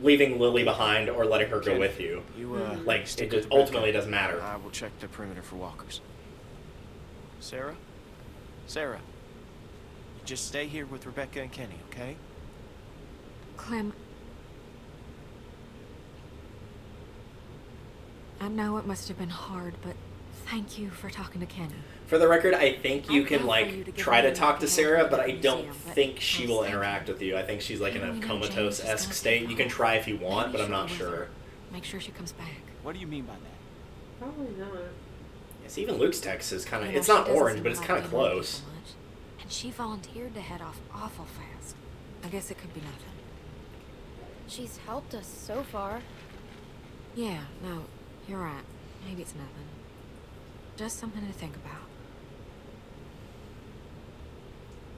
Leaving Lily behind or letting her go with you. You, Like, stick it with just Rebecca. ultimately doesn't matter. I will check the perimeter for walkers. Sarah? Sarah. You just stay here with Rebecca and Kenny, okay? Clem. I know it must have been hard, but thank you for talking to Kenny. For the record, I think you I'd can, love for you like, to give try to me talk to a Sarah, hand but at I the don't museum, but think she will thank interact you. with you. I think she's, like, in I a know Jane's comatose-esque just gonna state. stay You can home. try if you want, Maybe but I'm she'll not visit. sure. Make sure she comes back. What do you mean by that? Probably not. Yes, even Luke's text is kind You of, know, it's she not doesn't orange, seem but it's to kind like of being around close. people much, and she volunteered to head off awful fast. I guess it could be nothing. She's helped us so far. Yeah, no, you're right. Maybe it's nothing. Just something to think about.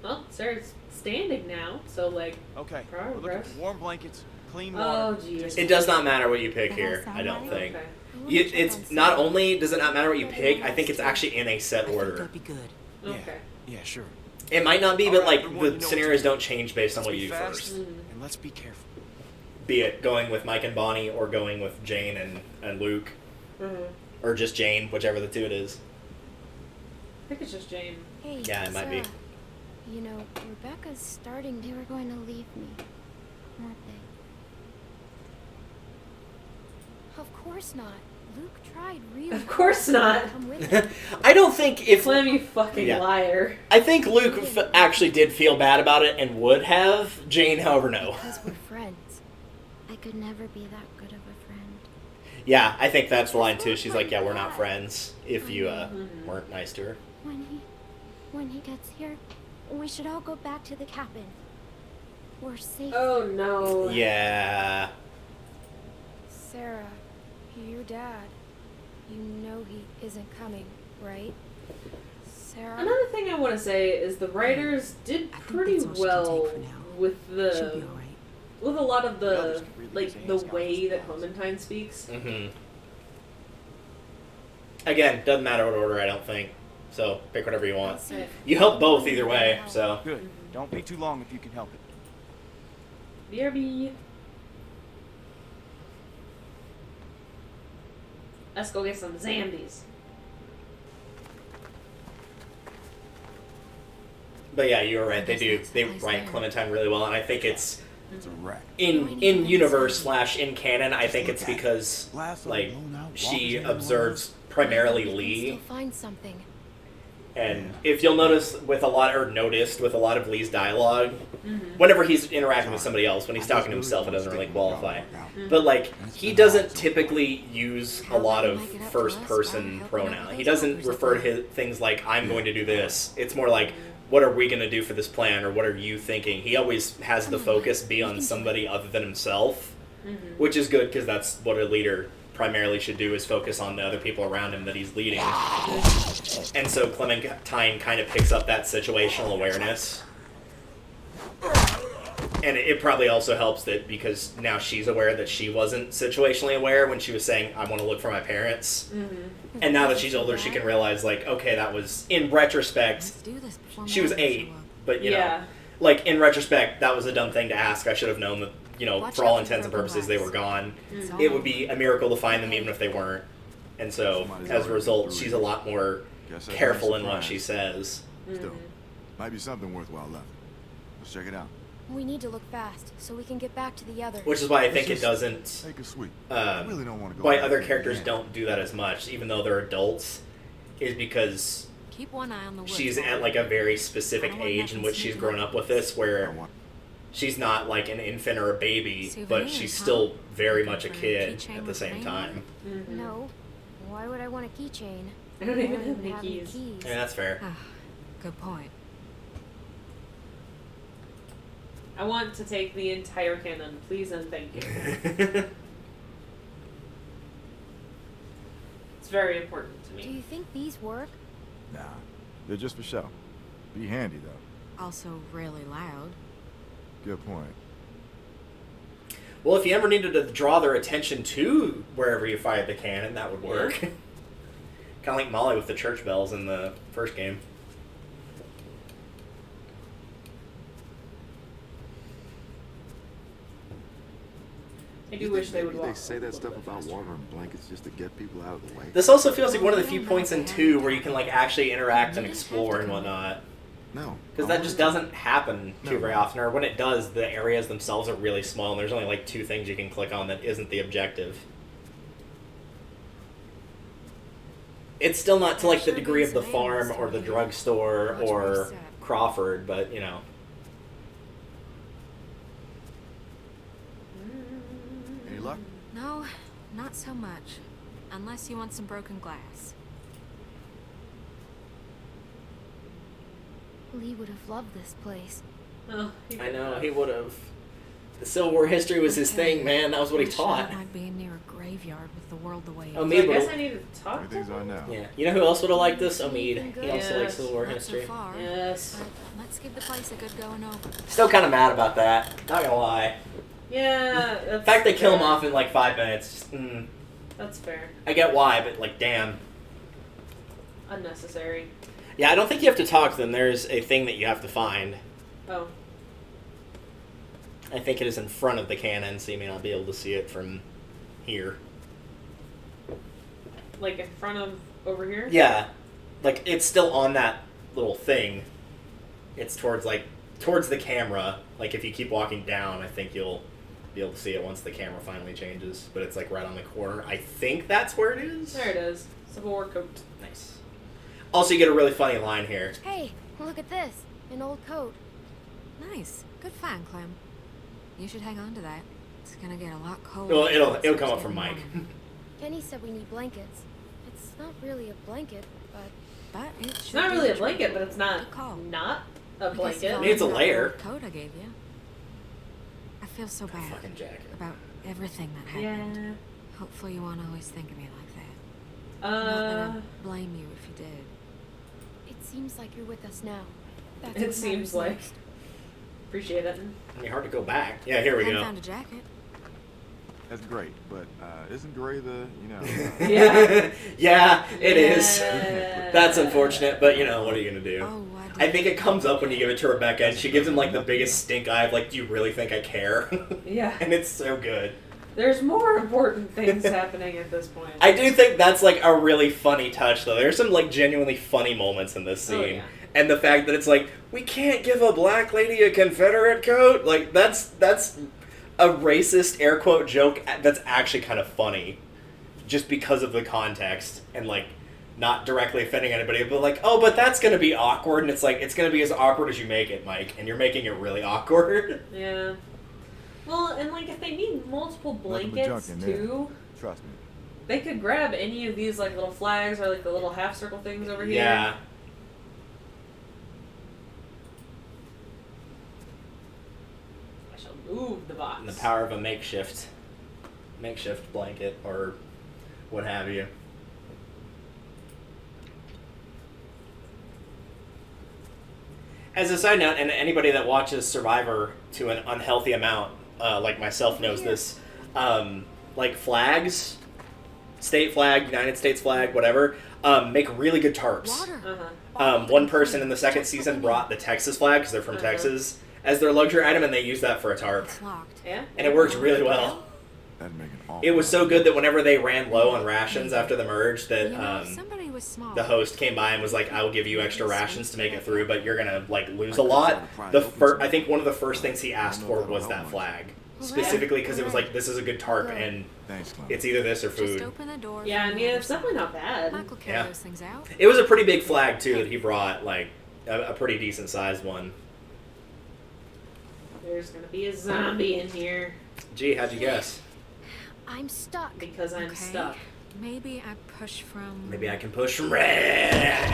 Well, Sarah's standing now, so, like, Okay, we're looking progress. for warm blankets, clean Oh, water. jeez. It does not matter what you pick That here, sound I don't right? think. Okay. I wanna check It's on not Sarah. only does it not matter what you pick, I think it's actually in a set I think order. that'd be good. Okay. Yeah, sure. It might not be, but, Alright, like, everyone, you know the what scenarios to do. don't change based on Let's what be you do fast. first. Mhm. And let's be careful. Be it going with Mike and Bonnie, or going with Jane and Luke, Mhm. or just Jane, whichever the two it is. I think it's just Jane. Hey, Yeah, it might be. Sarah. You know, Rebecca's starting. They were going to leave me, weren't they? Of course not. Luke tried really Of course not. hard to come with me. I don't think if Clem, you fucking Yeah. liar. I think Luke actually did feel bad about it and would have. Jane, however, no. Because we're friends. I could never be that good of a friend. Yeah, I think that's the line too. She's like, "Yeah, we're not friends if you Mhm. weren't nice to her." When he gets here, we should all go back to the cabin. We're safe. Oh no. Yeah. Sarah, your dad. You know he isn't coming, right? Sarah. Another thing I want to say is the writers did I think pretty that's all she can well take for now. with She'll the be alright. with a lot of The others the could really use like a the hand way scout that as well. Clementine speaks. Mm-hmm. Again, doesn't matter what order, I don't think. So pick whatever you want. Let's see if You help both either way, so. Good. Don't be too long if you can help it. BRB. Let's go get some zombies. But yeah, you were right. They guess do. that's the They place write there. Clementine really well, and I think it's It's a wreck. in universe / in canon. I think it's because Glass all like blown out, she walkers everywhere. observes primarily we can Lee. still find something. And if you'll notice with a lot of Lee's dialogue, Mm-hmm. whenever he's interacting with somebody else, when he's talking to himself, it doesn't really qualify. But like, he doesn't typically use a lot of first-person pronoun. He doesn't refer to things like "I'm going to do this." It's more like, "What are we going to do for this plan?" or "What are you thinking?" He always has the focus be on somebody other than himself, which is good because that's what a leader primarily should do, is focus on the other people around him that he's leading. And so Clementine kind of picks up that situational awareness. And it probably also helps that because now she's aware that she wasn't situationally aware when she was saying, I want to look for my parents. Mm-hmm. And now that she's older, she can realize, like, okay, that was, in retrospect, she was 8, but, you know, like, in retrospect, that was a dumb thing to ask. I should have known that, you know, for all intents and purposes, they were gone. Mm-hmm. It would be a miracle to find them even if they weren't. And so, as a result, she's a lot more careful in what she says. Still, might be something worthwhile left. Let's check it out. We need to look fast so we can get back to the others. Which is why I think it doesn't... Take a sweep. I really don't want to go why back other there characters again. don't do that as much, even though they're adults, is because Keep one eye on the woods, she's Molly. at like a very specific I don't want age in nothing which she's sneaking grown up. up with this, where I want- she's not like an infant or a baby, but Souvenirs, she's huh? still very Looking much a for a kid keychain at the with same your name time. Mm-hmm. No. Why would I want a keychain? I don't even have have any keys. Yeah, that's fair. Ah, good point. I want to take the entire canon, please and thank you. It's very important to Do me. you think these work? Nah, they're just for show. Be handy, though. Also really loud. Good point. Well, if you ever needed to draw their attention to wherever you fired the cannon, that would work. Kind of like Molly with the church bells in the first game. I do wish they would walk. They say a that little stuff bit about faster. water and blankets just to get people out of the way. This also feels like one of the few points in 2 where you can like actually interact and explore and whatnot. No. Because that just doesn't happen too No. very often, or when it does, the areas themselves are really small, and there's only like 2 things you can click on that isn't the objective. It's still not to like the degree of the farm or the drugstore or Crawford, but you know. Any luck? No, not so much. Unless you want some broken glass. Lee would have loved this place. Oh, I know, he would have. The Civil War history was his thing, man. That was what he taught. I like being near a graveyard with the world the way it Oh, is. me- So I guess I need to talk to Everything's him. on now. Yeah. You know who else would have liked this? Omid. He also Yes. likes Civil War Not history. so far. Yes. But let's give the place a good going over. Still kind of mad about that. Not gonna lie. Yeah. That's The fact they kill him fair. off in like 5 minutes. Just, That's fair. I get why, but like, damn. Unnecessary. Yeah, I don't think you have to talk to them. There's a thing that you have to find. Oh. I think it is in front of the cannon, so you may not be able to see it from here. Like in front of over here? Yeah. Like, it's still on that little thing. It's towards the camera. Like, if you keep walking down, I think you'll be able to see it once the camera finally changes. But it's, like, right on the corner. I think that's where it is. There it is. Civil War coat. Nice. Also, you get a really funny line here. Hey, look at this. An old coat. Nice. Good find, Clem. You should hang on to that. It's gonna get a lot colder. Well, it'll come up from Mike. Kenny said we need blankets. It's not really a blanket, but But it It's should not do really the a blanket, trick. but it's not Good call. not a I guess blanket. if I Needs a was that layer. old coat I gave you. I feel so bad Fucking jacket. about everything that happened. Yeah. Hopefully you won't always think of me like that. Not that Uh, I'd blame you if you did. it seems like you're with us now. That's It what seems matters like. most. appreciate it. I mean, hard to go back. Yeah, here we Clem go. found a jacket. That's great, but isn't gray the, Yeah. Yeah, it is. Yeah. That's unfortunate, but you know, what are you gonna do? Oh, I think it comes up when you give it to Rebecca, and she gives him like the biggest stink eye of like, "Do you really think I care?" Yeah. And it's so good. There's more important things happening at this point. I do think that's like a really funny touch, though. There's some like genuinely funny moments in this scene, Oh, yeah. and the fact that it's like, we can't give a black lady a Confederate coat, like that's a racist air quote joke that's actually kind of funny, just because of the context and like not directly offending anybody, but like, oh, but that's gonna be awkward, and it's like, it's gonna be as awkward as you make it, Mike, and you're making it really awkward. Yeah. Well, and like if they need multiple blankets junk in there. too, trust me. they could grab any of these like little flags or like the little half circle things over here. Yeah. I shall move the box. And the power of a makeshift blanket or what have you. As a side note, and anybody that watches Survivor to an unhealthy amount, like myself knows this, like flags, state flag, United States flag, whatever, make really good tarps. One person in the second season brought the Texas flag, because they're from Texas, as their luxury item, and they used that for a tarp. Yeah. And it worked really well. That'd make an awful It was so good that whenever they ran low on rations after the merge, that somebody was smart. the host came by and was like, "I will give you extra rations to make it through, but you're gonna like lose a lot." I think one of the first things he asked for was that flag, specifically because it was like, "This is a good tarp, and Thanks, Clem. it's either this or Just food." open the door. Yeah, I from mean, the it's other definitely side. not bad. Michael carry Yeah. those things out. It was a pretty big flag too that he brought, like a pretty decent sized one. There's gonna be a zombie in here Gee, how'd you guess? I'm stuck. because I'm Okay. stuck. Maybe I push from. Maybe I can push from red.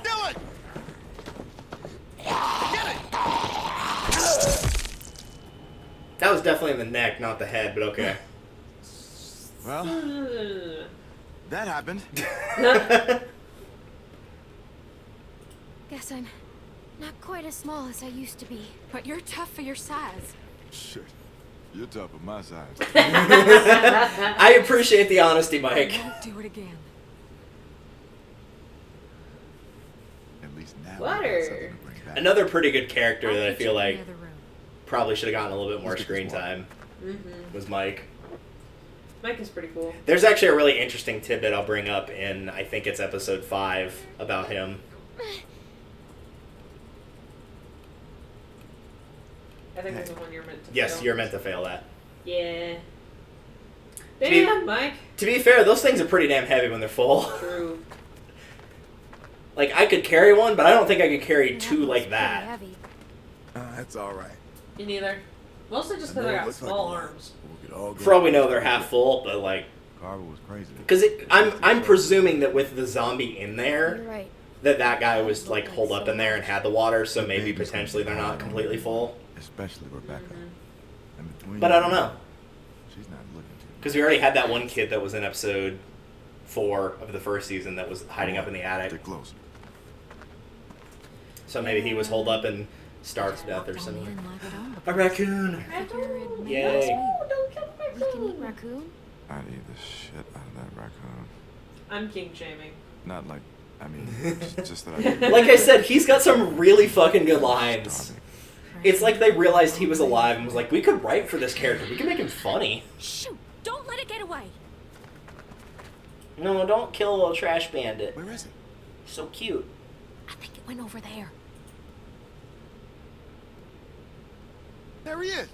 Do it! Get it! That was definitely in the neck, not the head, but okay. Well, that happened. Guess I'm not quite as small as I used to be. But you're tough for your size. Shit. You're tough on my side. I appreciate the honesty, Mike. I won't do it again. At least now. Water. we got something to bring back. Another pretty good character I'll that I meet feel you in like the other room. probably should have gotten a little bit more Let's get this screen water. time Mm-hmm. was Mike. Mike is pretty cool. There's actually a really interesting tidbit I'll bring up in, I think it's episode 5, about him. I think that's the one you're meant to Yes, fail. you're meant to fail that. Yeah. To be- Damn, Mike. To be fair, those things are pretty damn heavy when they're full. True. Like, I could carry one, but I don't think I could carry That two one's like pretty that. heavy. That's all right. Me neither. Mostly just because know I it got looks like small a lot. arms. We could all go For all we know, they're half full, but like, Carver was crazy. because I'm presuming that with the zombie in there, You're right. that guy was like holed up in there and had the water, so maybe potentially they're not completely full. Especially Rebecca. And between But I don't know, She's not looking to. because we already had that one kid that was in episode 4 of the first season that was hiding up in the attic. Stick closer. So maybe he was holed up in Stark's death or Walked on something. in like a dog. A raccoon. Figure it made Yay. sense. Don't kill my We can eat raccoon. I'd eat the shit out of that raccoon. I'm king shaming. Not like, I mean, just that I. Like I said, he's got some really fucking good lines. Starving. It's like they realized he was alive and was like, we could write for this character. We can make him funny. Shoot! Don't let it get away. No, don't kill a little trash bandit. Where is it? So cute. I think it went over there. There he is.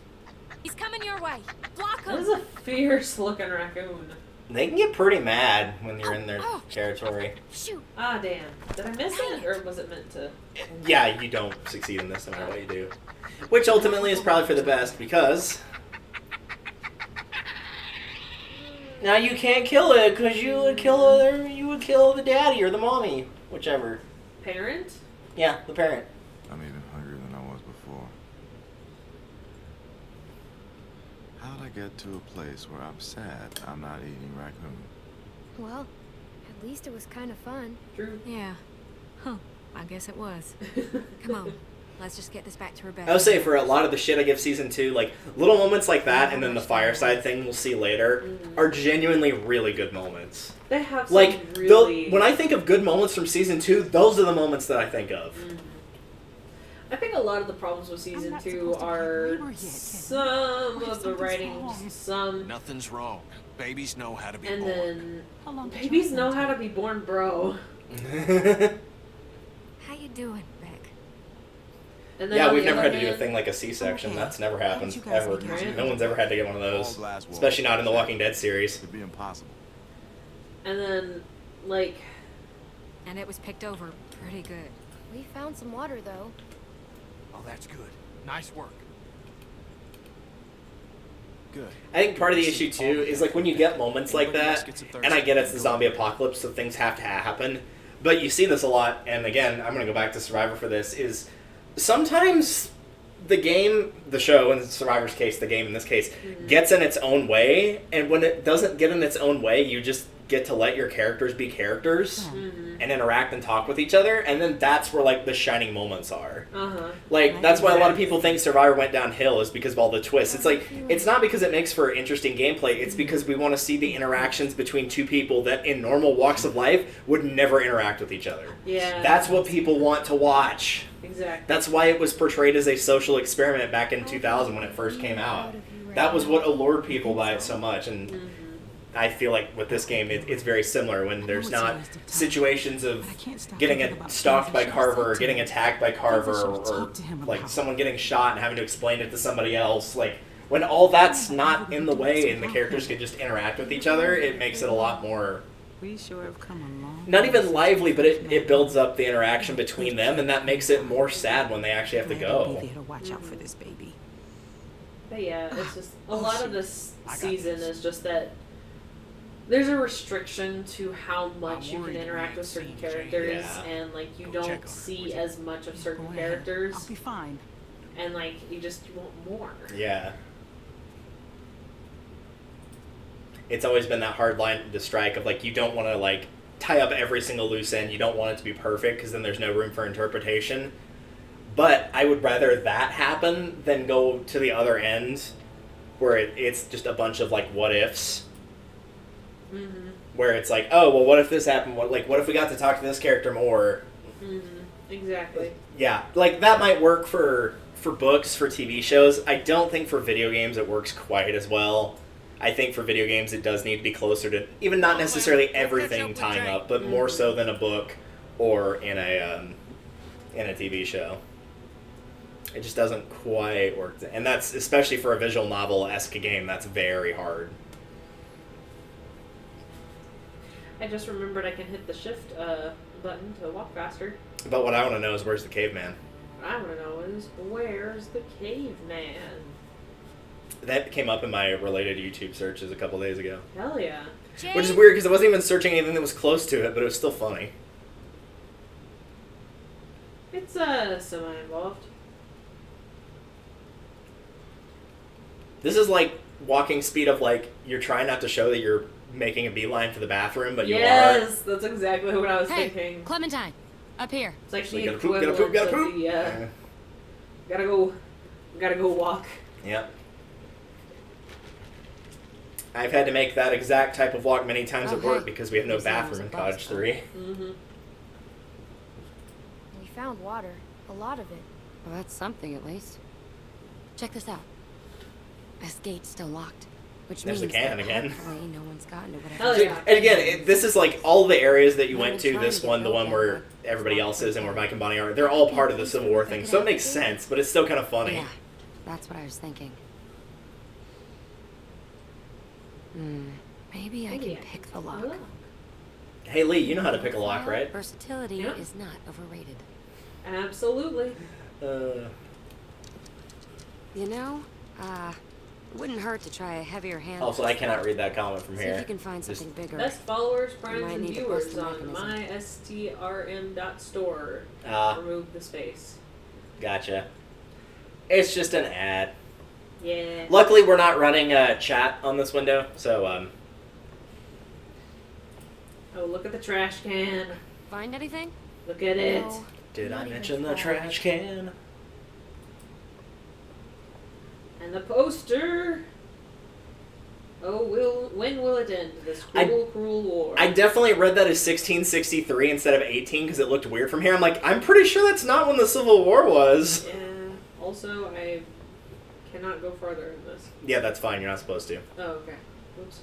He's coming your way. Block That him. is a fierce looking raccoon. They can get pretty mad when you're in their territory. Shoot. Ah, damn. Did I miss it? Or was it meant to? Yeah, you don't succeed in this no matter what you do. Which ultimately is probably for the best, because now you can't kill it because you would kill the daddy or the mommy, whichever. Parent? Yeah, the parent. I'm even hungrier than I was before. How'd I get to a place where I'm sad I'm not eating raccoon? Well, at least it was kind of fun. True. Yeah. Huh. I guess it was. Come on. Let's just get this back to Rebecca. I would say for a lot of the shit I give season 2, like little moments like that, and then the fireside thing we'll see later, are genuinely really good moments. They have some Like really... when I think of good moments from season 2, those are the moments that I think of. I think a lot of the problems with season not 2 supposed to are be labor yet, some What if of the something's writing, wrong? some, Nothing's wrong. Babies know how to be and born. then How long did babies you know think? how to be born, bro. How you doing, Beck? And then Yeah, on we've the never other had to do a hand- thing like a C-section. Okay. That's never How happened, did you guys ever. make it? No one's ever had to get one of All those. glass walls. Especially not in the Walking Dead series. It'd be impossible. And then, like, And it was picked over pretty good. We found some water, though. Oh, that's good. Nice work. Good. I think part of the issue too is like when you get moments like that, and I get it's the zombie apocalypse, so things have to happen. But you see this a lot, and again, I'm gonna go back to Survivor for this. Is sometimes the game, the show, in Survivor's case, the game in this case, gets in its own way, and when it doesn't get in its own way, you just get to let your characters be characters and interact and talk with each other, and then that's where, like, the shining moments are. Like, that's why a lot of people think Survivor went downhill, is because of all the twists. It's like, it's not because it makes for interesting gameplay, it's because we want to see the interactions between two people that in normal walks of life would never interact with each other. Yeah. That's what people want to watch. Exactly. That's why it was portrayed as a social experiment back in 2000 when it first came out. That was what allured people by it so much, and I feel like with this game, it's very similar when there's not situations of getting stalked by Carver or getting attacked by Carver or like someone getting shot and having to explain it to somebody else. Like, when all that's not in the way and the characters can just interact with each other, it makes it a lot more... We sure have come along. Not even lively, but it builds up the interaction between them, and that makes it more sad when they actually have to go. Be there to watch out for this baby. But yeah, it's just a lot of this season is just that there's a restriction to how much you can interact with certain characters, and like you don't see as much of certain characters. I'll be fine. And like you want more. Yeah. It's always been that hard line to strike of like you don't want to like tie up every single loose end. You don't want it to be perfect because then there's no room for interpretation. But I would rather that happen than go to the other end where it's just a bunch of like what ifs. Where it's like, oh, well, what if this happened? What if we got to talk to this character more? Exactly. Yeah, like that might work for books, for TV shows. I don't think for video games it works quite as well. I think for video games it does need to be closer to, even not necessarily everything tying up, but more so than a book or in a TV show. It just doesn't quite work. And that's, especially for a visual novel-esque game, that's very hard. I just remembered I can hit the shift button to walk faster. But what I want to know is, where's the caveman? What I want to know is, where's the caveman? That came up in my related YouTube searches a couple days ago. Hell yeah. Which is weird, because I wasn't even searching anything that was close to it, but it was still funny. It's semi-involved. This is like walking speed of like, you're trying not to show that you're making a beeline for the bathroom, but you are. Yes, that's exactly what I was thinking. Clementine, up here. It's like So the you gotta poop, equivalent gotta poop, of the, gotta go walk. Yep. I've had to make that exact type of walk many times at work because we have no bathroom in Cottage 3. We found water. A lot of it. Well, that's something at least. Check this out. This gate's still locked. Which There's means the cannon that again. hopefully no one's gotten to whatever. Hell yeah. And again, this is like all the areas that you went to, this one, the one where everybody else is and where Mike and Bonnie are, they're all part of the Civil War thing, so it makes sense, but it's still kind of funny. Yeah, that's what I was thinking. Maybe I can pick the lock. Hey Lee, you know how to pick a lock, right? Versatility is not overrated. Absolutely. You know, it wouldn't hurt to try a heavier hand. Also, I cannot read that comment from See here. if you can find something bigger. Best followers, You friends, might and need to viewers bust the on mechanism. mystrm.store. Remove the space. Gotcha. It's just an ad. Yeah. Luckily, we're not running chat on this window, so Oh, look at the trash can. Find anything? Look at it. No. Did I mention the trash can? And the poster. Oh, when will it end? This cruel war. I definitely read that as 1663 instead of 18 because it looked weird from here. I'm like, I'm pretty sure that's not when the Civil War was. Yeah. Also, I cannot go farther in this. Yeah, that's fine. You're not supposed to. Oh, okay. Oops.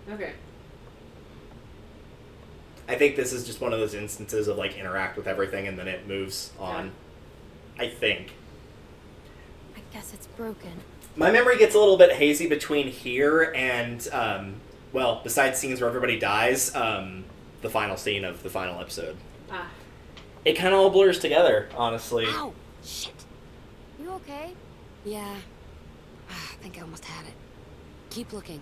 Okay. I think this is just one of those instances of, like, interact with everything and then it moves on. Yeah. I think. I guess it's broken. My memory gets a little bit hazy between here and, well, besides scenes where everybody dies, the final scene of the final episode. It kind of all blurs together, honestly. Ow! Shit. You okay? Yeah. I think I almost had it. Keep looking.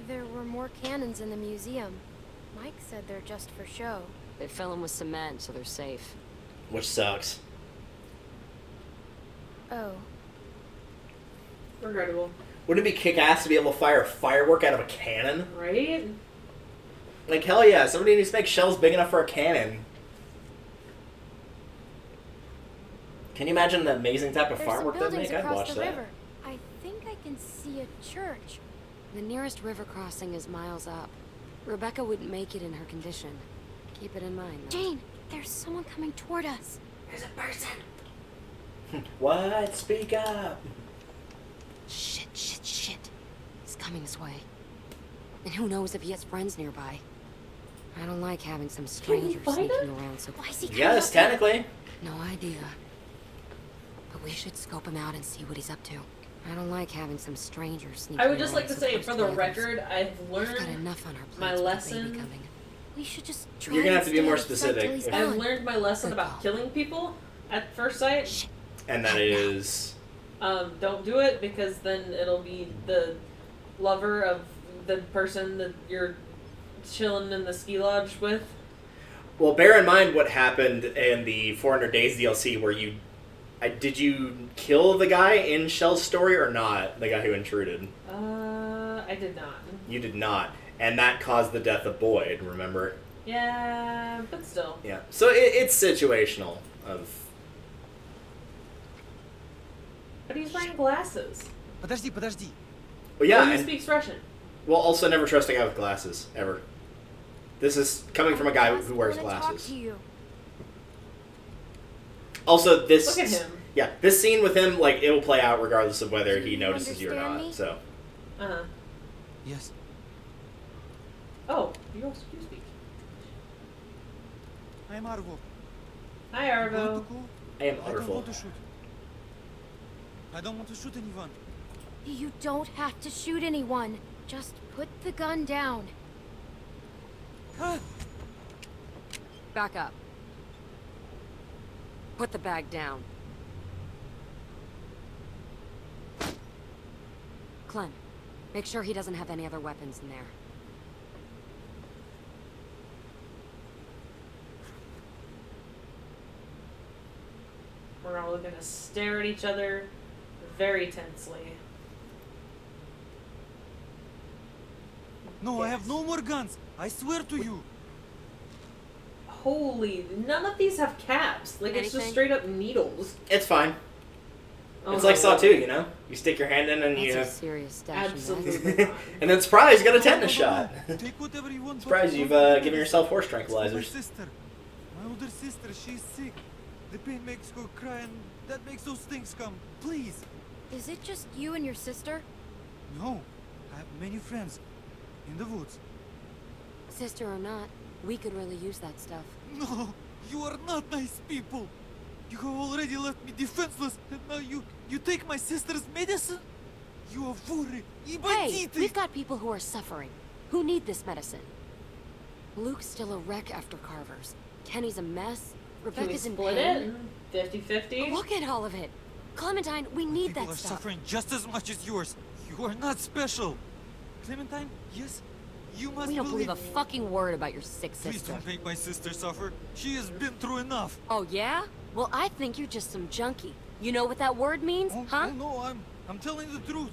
There were more cannons in the museum. Mike said they're just for show. They fill them with cement so they're safe. Which sucks. Oh. Regrettable. Wouldn't it be kick-ass to be able to fire a firework out of a cannon? Right? Like, hell yeah, somebody needs to make shells big enough for a cannon. Can you imagine the amazing type of There's firework some they'd buildings make? I'd across watch the that. river. I think I can see a church. The nearest river crossing is miles up. Rebecca wouldn't make it in her condition. Keep it in mind, though. Jane, there's someone coming toward us. There's a person. What? Speak up. Shit. He's coming this way. And who knows if he has friends nearby. I don't like having some stranger find sneaking him? around so Why is he coming Yes, up here? technically. No idea. But we should scope him out and see what he's up to. I don't like having some stranger sneaking I would just around like to so say, close for to the others. record, I've We've got learned enough on our plates my with the lesson. baby coming. We should just try You're gonna and have to be stay more out of sight specific. till he's If- I've gone. learned my lesson Good about call. killing people at first sight. Shit. And that is... Don't do it, because then it'll be the lover of the person that you're chilling in the ski lodge with. Well, bear in mind what happened in the 400 Days DLC where you... did you kill the guy in Shell's story or not? The guy who intruded? I did not. You did not. And that caused the death of Boyd, remember? Yeah, but still. Yeah. So it's situational. But he's wearing glasses. Подожди. Well, yeah, He and speaks Russian. well, also never trust a guy with glasses, ever. This is coming from a guy I just who wears wanna talk glasses. to you. Also, this... Look at him. Yeah, this scene with him, like, it'll play out regardless of whether Do he you notices you or understand not, me? so... Uh-huh. Yes. Oh, you also do speak. I'm Arvo. Hi, Arvo. I am I don't wonderful. want to shoot. I don't want to shoot anyone. You don't have to shoot anyone. Just put the gun down. Back up. Put the bag down. Clem, make sure he doesn't have any other weapons in there. We're all gonna stare at each other very tensely. No, I Yes. have no more guns. I swear to you. Holy, none of these have caps. Like, it's just Anything? straight up needles. It's fine. Oh It's my like Saw God. 2, you know? You stick your hand in and you... That's a serious stash of Absolutely meds. not. and then surprise, you got a tetanus shot. Take whatever you want. Surprise, but you've don't forget given this. yourself horse It's for my tranquilizers. sister. My older sister, she's sick. The pain makes her cry and that makes those things come. Please. Is it just you and your sister? No. I have many friends. In the woods. Sister or not, we could really use that stuff. No. You are not nice people. You have already left me defenseless and now you take my sister's medicine? You are furry. Hey, we've got people who are suffering, who need this medicine. Luke's still a wreck after Carver's. Kenny's a mess. Can we Rebecca's in split pain. it? 50-50? Look at all of it. Clementine, we need People that are stuff. suffering just as much as yours. You are not special. Clementine, yes, you must We don't believe a me. fucking word about your sick Please sister. don't make my sister suffer. She has been through enough. Oh yeah? Well, I think you're just some junkie. You know what that word means, Oh, huh? oh, no, I'm telling the truth.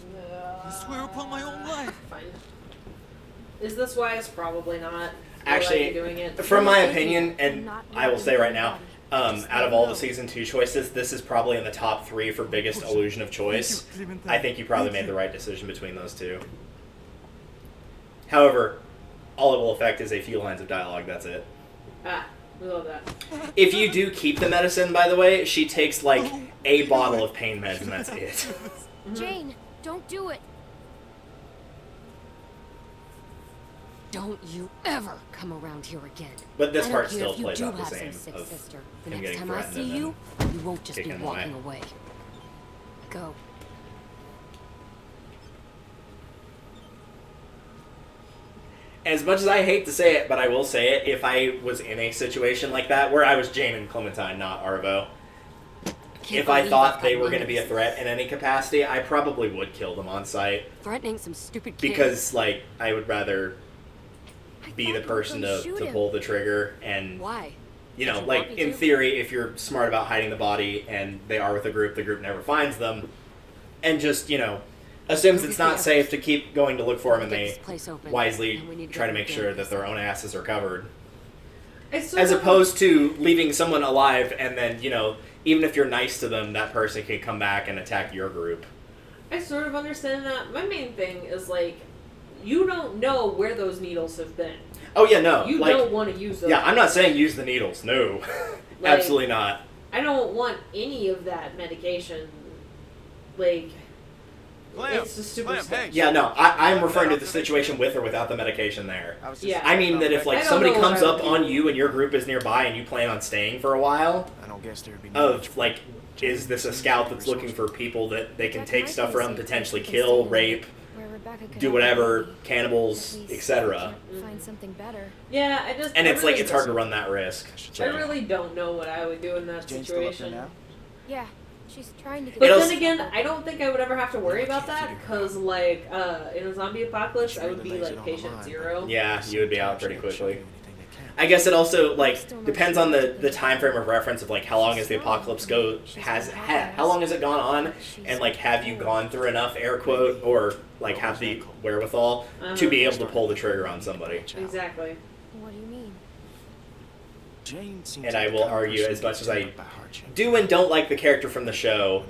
I swear upon my own life. Fine. Is this wise? Probably not. Actually, doing it. from my Thank opinion, you. and Not I will really say right now, anybody. out of all the Season 2 choices, this is probably in the top 3 for biggest illusion of choice. Thank you, Clementine. I think you probably Thank made the you. right decision between those two. However, all it will affect is a few lines of dialogue, that's it. Ah, we love that. If you do keep the medicine, by the way, she takes like a bottle of pain meds and that's it. Jane, don't do it. Don't you ever come around here again. But this I part don't care still if you plays do out the have some same sick of sister. The him next getting time I threatened see and you, you won't just be kicking him walking away. Go. As much as I hate to say it, but I will say it, if I was in a situation like that, where I was Jane and Clementine, not Arvo, Can't if I believe thought I've they got were going to be a witnesses. threat in any capacity, I probably would kill them on sight. Threatening some stupid kid. Because, like, I would rather... I be the person to pull the trigger. And why? You know, Did you like, want me in to? theory, if you're smart about hiding the body and they are with the group never finds them, and just, you know, assumes it's not safe to keep going to look for them, and they wisely try to make sure that their own asses are covered. As opposed to leaving someone alive and then, you know, even if you're nice to them, that person can come back and attack your group. I sort of understand that. My main thing is, like, you don't know where those needles have been. Oh, yeah, no. You don't want to use those. Yeah, I'm not saying use the needles. No. Like, absolutely not. I don't want any of that medication. Like, it's just super sketchy. Yeah, no, I'm referring to the situation with or without the medication there. Yeah. I mean that if, like, somebody comes up on you and your group is nearby and you plan on staying for a while, I don't guess there'd be no of, like, is this a scout that's looking for people that they can take stuff from, potentially kill, rape, do whatever, cannibals, etc. Find something better. Yeah, And it's like, it's hard to run that risk. I really don't know what I would do in that situation. Yeah, she's trying to get. But then again, I don't think I would ever have to worry about that, because, like, in a zombie apocalypse, I would be, like, patient zero. Yeah, you would be out pretty quickly. I guess it also, like, depends on the time frame of reference of, like, how long has the apocalypse how long has it gone on, and, like, have you gone through enough, air quote, or, like, have the wherewithal to be able to pull the trigger on somebody. Exactly. What do you mean? And I will argue, as much as I do and don't like the character from the show,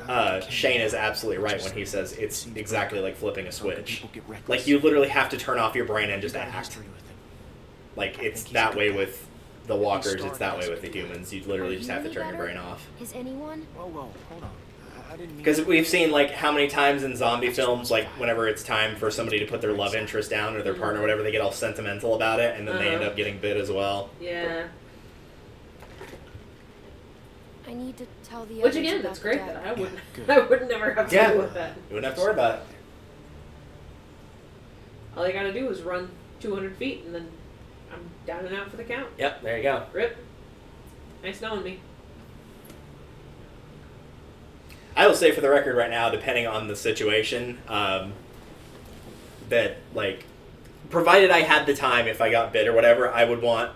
Shane is absolutely right when he says it's exactly like flipping a switch. Like, you literally have to turn off your brain and just act. Like, it's that way with the walkers, it's that way with the humans. You literally just have to turn your brain off. Is anyone? Whoa, hold on. I didn't mean... Because we've seen, like, how many times in zombie films, like, whenever it's time for somebody to put their love interest down or their partner or whatever, they get all sentimental about it, and then they end up getting bit as well. Yeah. I need to tell the Which, others again, about that's great. Dad. I would never have to deal with that. You wouldn't have to worry about it. All you gotta do is run 200 feet, and then I'm down and out for the count. Yep, there you go. Rip. Nice knowing me. I will say for the record right now, depending on the situation, that, like, provided I had the time, if I got bit or whatever, I would want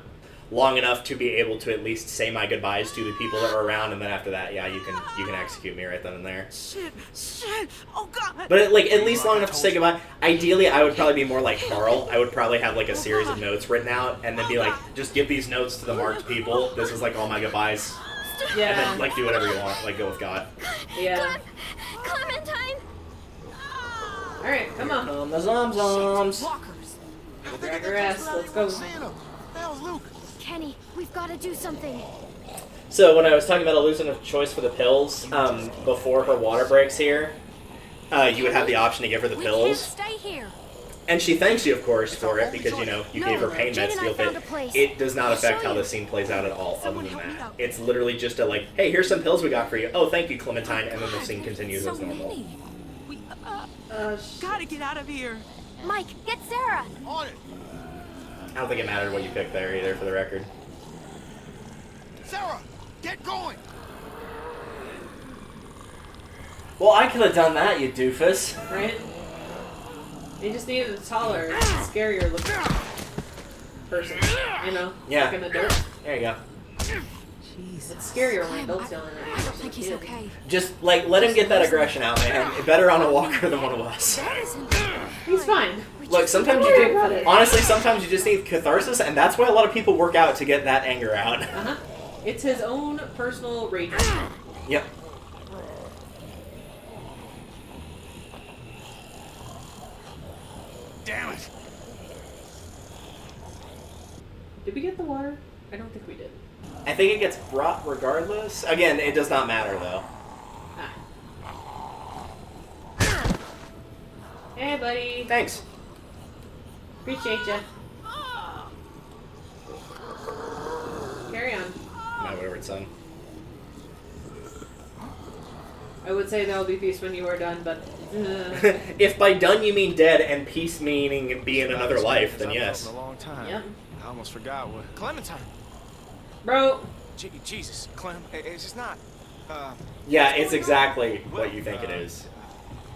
long enough to be able to at least say my goodbyes to the people that are around, and then after that, yeah, you can execute me right then and there. Shit! Oh God! But, like, at least long enough to say goodbye. Ideally, I would probably be more like Carl. I would probably have, like, a series of notes written out, and then be like, just give these notes to the marked people. This is, like, all my goodbyes. Yeah. And then, like, do whatever you want. Like, go with God. Yeah. Clementine! Alright, come on. The zomzoms. Drag her ass. Let's go. Kenny, we've got to do something. So when I was talking about a losing of choice for the pills, before her water breaks here, you would have the option to give her the pills. Stay here. And she thanks you, of course, for it, because, you know, you gave her pain meds to feel fit. It does not affect how the scene plays out at all, other than that. It's literally just a, like, hey, here's some pills we got for you. Oh, thank you, Clementine, and then the scene continues as normal. We gotta get out of here. Mike, get Sarah. On it. I don't think it mattered what you picked there, either, for the record. Sarah, get going. Well, I could have done that, you doofus. Right? They just needed a taller, scarier looking person, you know? Yeah. Like an adult. There you go. It's scarier when adults yelling at you. I don't think he's okay. Just, like, let him get that aggression out, man. Better on a walker than one of us. He's fine. Look, sometimes you do. Honestly, sometimes you just need catharsis, and that's why a lot of people work out to get that anger out. It's his own personal rage. Yep. Damn it. Did we get the water? I don't think we did. I think it gets brought regardless. Again, it does not matter, though. Hey, buddy. Thanks. Appreciate ya. Carry on. My word, son. I would say there will be peace when you are done, but... If by done you mean dead and peace meaning be in another life, then yes. A long time. Yep. I almost forgot what... Clementine! Bro! Jesus, Clem, it's just not... Yeah, it's exactly what you think it is.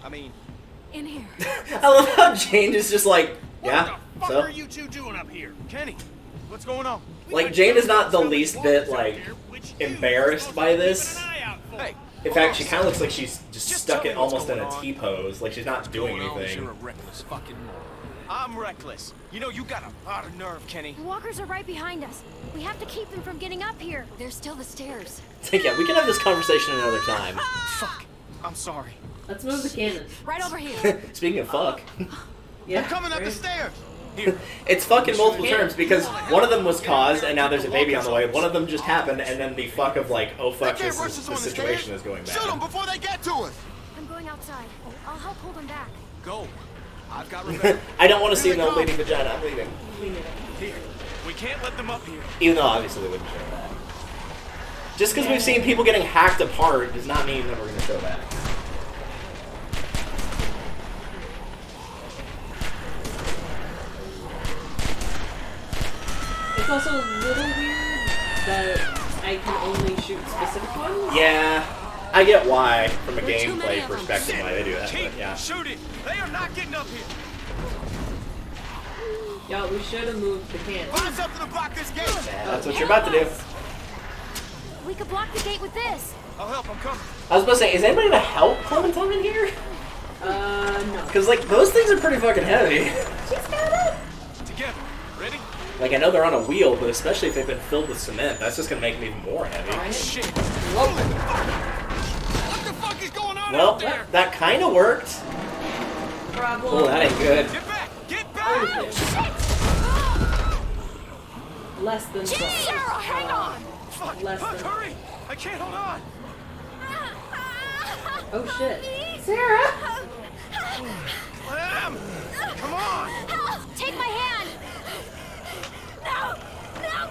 I mean... In here. I love how Jane is just like, Yeah. What the fuck So are you two doing up here? Kenny, what's going on? like Jane is not the least bit like embarrassed by this. Hey, In fact, she kind of looks like she's just stuck tell it me what's almost in going a on. T-pose, like she's not doing You're a anything. reckless fucking moron. I'm reckless. You know, you got a lot of nerve, Kenny. The walkers are right behind us. We have to keep them from getting up here. There's still the stairs. Yeah, we can have this conversation another time. Fuck. I'm sorry. Let's move the cannon. Right over here. Speaking of fuck, Yeah. Coming up the right? stairs. Here. it's fuck in multiple terms because one of them was caused and now there's a baby on the way. One of them just happened and then the fuck of like, oh fuck, this situation is going Shoot them bad. before they get to us. I'm going outside. I'll help hold them back. Go. I've got Rebecca. I don't want to see an old lady vagina. I'm leaving. Here. We can't let them up here. Even though obviously they wouldn't show that. Just because we've seen people getting hacked apart does not mean that we're going to show that. It's also a little weird that I can only shoot specific ones. Yeah, I get why, from a There are too many gameplay of them. perspective, why they do that, Keep but yeah. shooting. They are not getting up here. Y'all, we should have moved the cannon. Find something to block this gate. Yeah, that's what you're about to do. We could block the gate with this. I'll help. I'm coming. I was about to say, is anybody going to help Clementine in here? No. Because, like, those things are pretty fucking heavy. Together. Ready? Like, I know they're on a wheel, but especially if they've been filled with cement, that's just going to make them even more heavy. Shit. What the fuck is going on Well, out there? that kind of worked. Problem. Oh, that ain't good. Get back. Get Oh, back. shit. Less than 12. Sarah, hang on! Fuck. Less Fuck. than- Hurry. I can't hold on. Oh shit. Sarah! Clem. Come on. Help! Take my hand! No! No!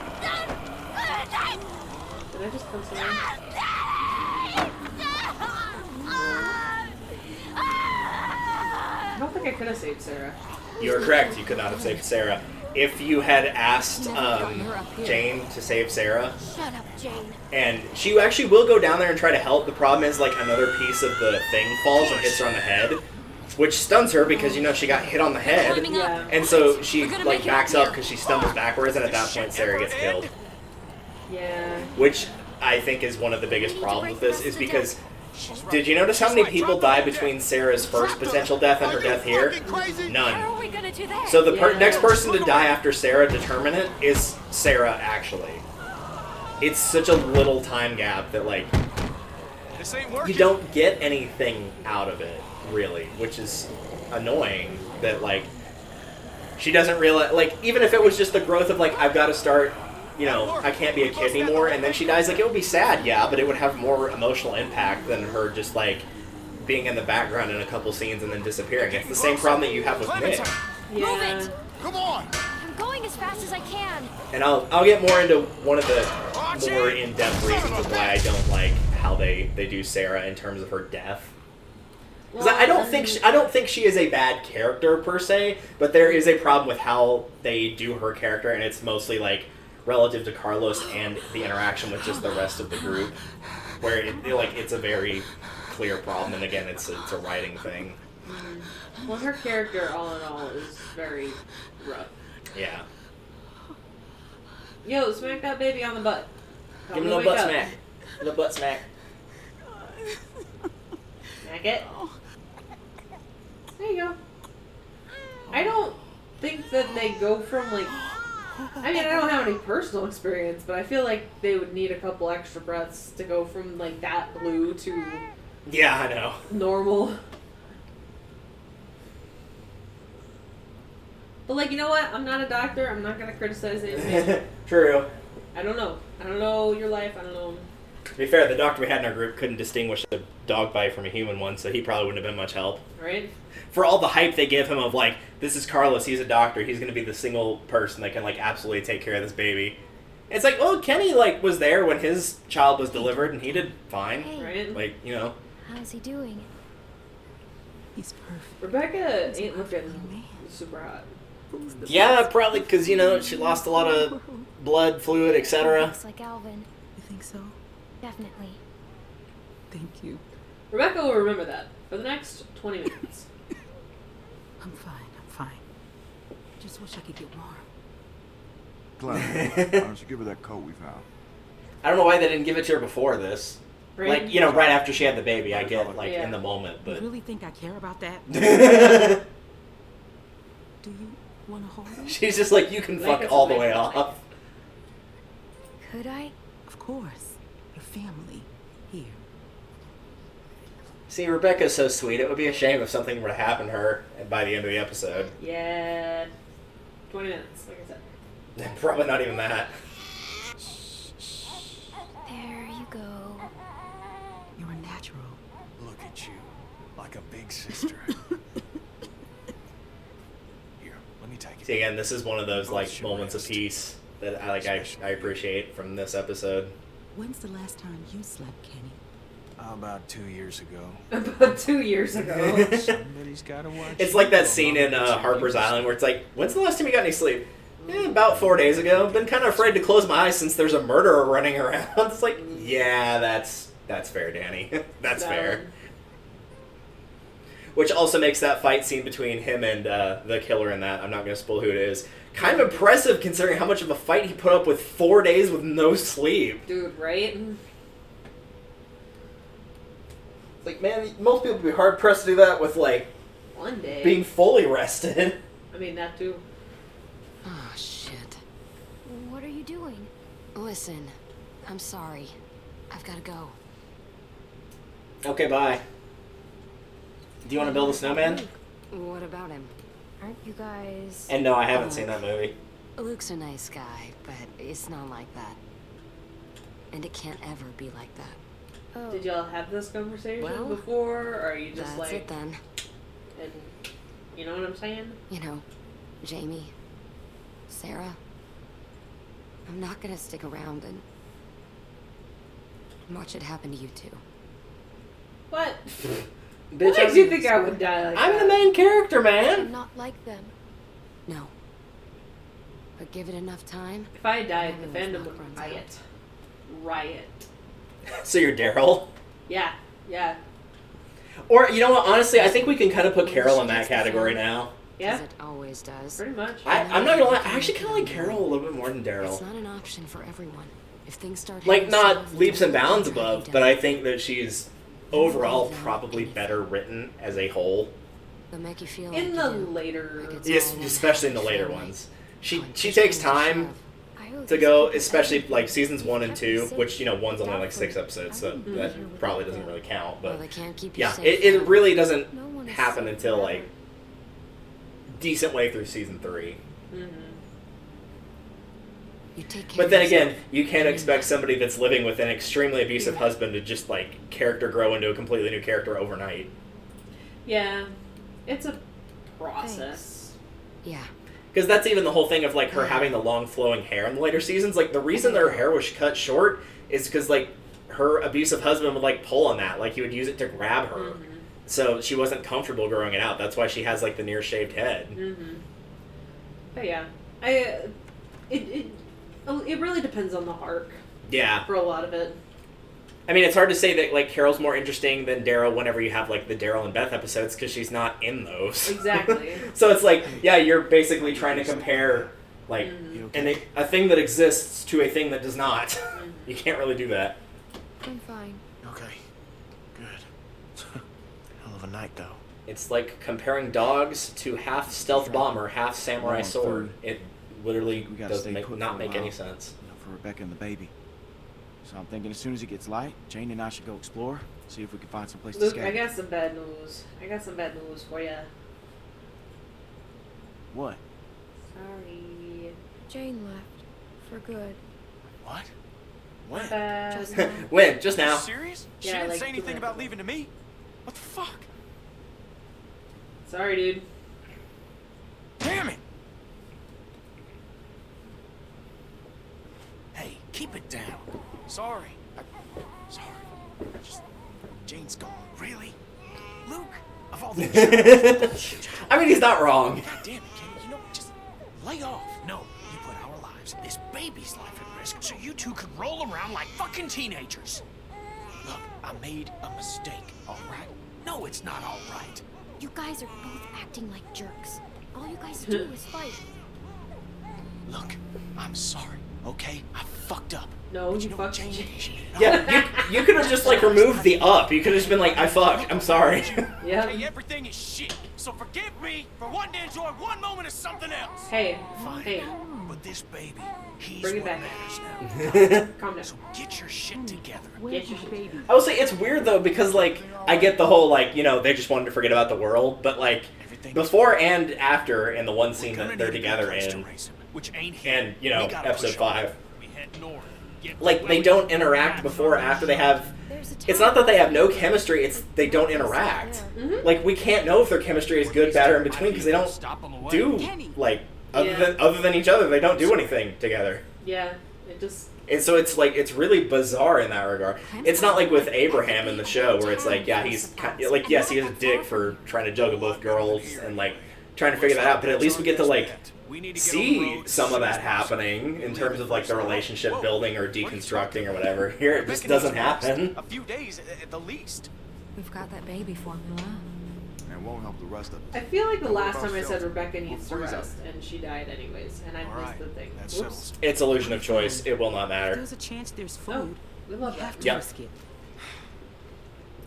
Did I just punch someone? I don't think I could have saved Sarah. You're correct, you could not have saved Sarah. If you had asked Jane to save Sarah, Shut up, Jane. and she actually will go down there and try to help, the problem is, like, another piece of the thing falls and hits her on the head, which stuns her because, you know, she got hit on the head, Climbing Yeah. up. and so she, We're gonna like, make it backs up up here. because she stumbles backwards, and at that point Sarah gets killed. Yeah. Which I think is one of the biggest problems with this, is because, did you notice how many people died between Sarah's first potential death and her death here? How None. are we gonna do that? So the Yeah. next person to die after Sarah, determinate, is Sarah, actually. It's such a little time gap that, like, This ain't working. you don't get anything out of it, really, which is annoying that, like, she doesn't realize, like, even if it was just the growth of, like, I've got to start, you know, I can't be a kid anymore, and then she dies, like, it would be sad, yeah, but it would have more emotional impact than her just, like, being in the background in a couple scenes and then disappearing. It's the same problem that you have with Nick. Yeah. Move it! Come on. I'm going as fast as I can. And I'll get more into one of the more in-depth reasons of why I don't like how they do Sarah in terms of her death. Because I don't think she is a bad character per se, but there is a problem with how they do her character, and it's mostly like relative to Carlos and the interaction with just the rest of the group, where it's a very clear problem, and again, it's a writing thing. Well, her character, all in all, is very rough. Yeah. Yo, smack that baby on the butt. Tell Give him to a wake little butt up. smack. A little butt smack. Smack it. There you go. I don't think that they go from, like... I mean, I don't have any personal experience, but I feel like they would need a couple extra breaths to go from, like, that blue to Yeah, I know. normal. But, like, you know what? I'm not a doctor. I'm not going to criticize it. True. I don't know. I don't know your life. I don't know... To be fair, the doctor we had in our group couldn't distinguish a dog bite from a human one, so he probably wouldn't have been much help. Right? For all the hype they give him of, like, this is Carlos, he's a doctor, he's going to be the single person that can, like, absolutely take care of this baby. It's like, well, Kenny, like, was there when his child was delivered, and he did fine. Hey, Right? Like, you know. how's he doing? He's perfect. Rebecca ain't looking super hot. Yeah, probably because, you know, she lost a lot of blood, fluid, etc. Looks like Alvin. You think so? Definitely. Thank you. Rebecca will remember that for the next 20 minutes. I'm fine. I'm fine. Just wish I could get warm. Glenn, why don't you give her that coat we found? I don't know why they didn't give it to her before this. Right? Like, you know, right after she had the baby. I get, like, in the moment, You but... really think I care about that? Do you want to hold him? She's just like, you can fuck all the way off. Could I? Of course. Your family. Here. See, Rebecca's so sweet. It would be a shame if something were to happen to her by the end of the episode. Yeah. 20 minutes, like I said. Probably not even that. There you go. You're a natural. Look at you, like a big sister. Here, let me take it. See, again, this is one of those, like, moments of peace that I appreciate from this episode. When's the last time you slept, Kenny? About 2 years ago. About 2 years ago. Somebody's gotta watch. It's like that scene in Harper's Island where it's like, when's the last time you got any sleep? About 4 days ago. Been kind of afraid to close my eyes since there's a murderer running around. It's like, yeah, that's fair, Danny. That's fair. Which also makes that fight scene between him and the killer in that, I'm not going to spoil who it is, kind of impressive considering how much of a fight he put up with 4 days with no sleep. Dude, right? Like, man, most people would be hard-pressed to do that with, like, 1 day. being fully rested. I mean, that too. Oh, shit. What are you doing? Listen, I'm sorry. I've got to go. Okay, bye. Do you want to build a snowman? What about him? Aren't you guys... And no, I haven't seen that movie. Luke's a nice guy, but it's not like that. And it can't ever be like that. Oh. Did y'all have this conversation Well, before, or are you just That's like... it then. And you know what I'm saying? You know, Jamie, Sarah, I'm not gonna stick around and watch it happen to you two. What? Bitch, What makes you think I would die like I'm that? the main character, man. I'm not like them. No. But give it enough time. If I died, the Everyone's fandom luck would runs riot. Riot. So you're Daryl? Yeah, yeah. Or, you know what, honestly, I think we can kind of put Carol in that category now. Yeah. As it always does. Pretty much. I'm not gonna lie, I actually kind of like Carol a little bit more than It's Daryl. not an option for everyone. If things start Like, heading not south, leaps and don't bounds drag you above, down. but I think that she's overall probably better written as a whole. They'll make you feel In like the you do. later... Like it's Yes, all one especially in the happy later family. ones. She Like, takes push time and shove. to go, especially like seasons 1 and 2, which, you know, one's only like 6 episodes, so that probably doesn't really count. Well, But they can't keep you yeah, safe. it really doesn't No one is happen safe until forever. like decent way through season 3. Mm-hmm. You take care But of then yourself. again, you can't expect somebody that's living with an extremely abusive husband to just like character grow into a completely new character overnight. Yeah. It's a process. Yeah. Because that's even the whole thing of like her having the long flowing hair in the later seasons. Like the reason her hair was cut short is because like her abusive husband would like pull on that, like he would use it to grab her. Mm-hmm. So she wasn't comfortable growing it out. That's why she has like the near shaved head. Mm-hmm. But yeah, it really depends on the arc Yeah. for a lot of it. I mean, it's hard to say that like Carol's more interesting than Daryl whenever you have like the Daryl and Beth episodes because she's not in those. Exactly. So it's like, yeah, you're basically trying to compare like a thing that exists to a thing that does not. You can't really do that. I'm fine. Okay. Good. Hell of a night, though. It's like comparing dogs to half stealth bomber, half samurai sword. It literally We gotta does stay put not for a make any while. sense. You know, for Rebecca and the baby. So I'm thinking as soon as it gets light, Jane and I should go explore, see if we can find some place to Luke, stay. I got some bad news. I got some bad news for you. What? Sorry. Jane left. For good. What? When? Bad. Just now. When? Just now. Serious? She Yeah, didn't like say 2 anything minutes about ago. leaving to me? What the fuck? Sorry, dude. Damn it! Hey, keep it down. Sorry. Sorry. Just... Jane's gone. Really? Luke? Of all the... I mean, he's not wrong. God damn it, Kenny. You know, just lay off. No, you put our lives, this baby's life at risk, so you two could roll around like fucking teenagers. Look, I made a mistake, all right? No, it's not all right. You guys are both acting like jerks. All you guys do is fight. Look, I'm sorry, okay? I fucked up. No, But you know what, fucked Jane? Yeah, you could have just like removed the up. You could have just been like, I fucked. I'm sorry. Yeah. Hey, everything is shit. So forgive me for wanting to enjoy one moment of something else. Hey. Fine. Hey. But this baby, he's Bring it what back. matters now. Calm down. So get your shit together. Get your baby. I will say it's weird though because like I get the whole like they just wanted to forget about the world, but like before and after in the one scene that they're together in, which ain't and episode 5, We head north. like they don't interact before or after. They have. It's not that they have no chemistry; it's they don't interact. Mm-hmm. Like we can't know if their chemistry is good, bad, or in between because they don't do like other than each other. They don't do anything together. Yeah, it just. And so it's like it's really bizarre in that regard. It's not like with Abraham in the show where it's like he's like yes he is a dick for trying to juggle both girls and like trying to figure that out, but at least we get to like see some of that happening in terms of like the relationship building or deconstructing or whatever. Here it just doesn't happen. A few days at the least. We've got that baby formula. And won't help the rest of it. I feel like the last time I said Rebecca needs to rest, and she died anyways, and I missed Alright, the thing. that Whoops. settles. It's illusion of choice. It will not matter. There's a chance there's food. Oh, we love You that. have to Yep. risk it.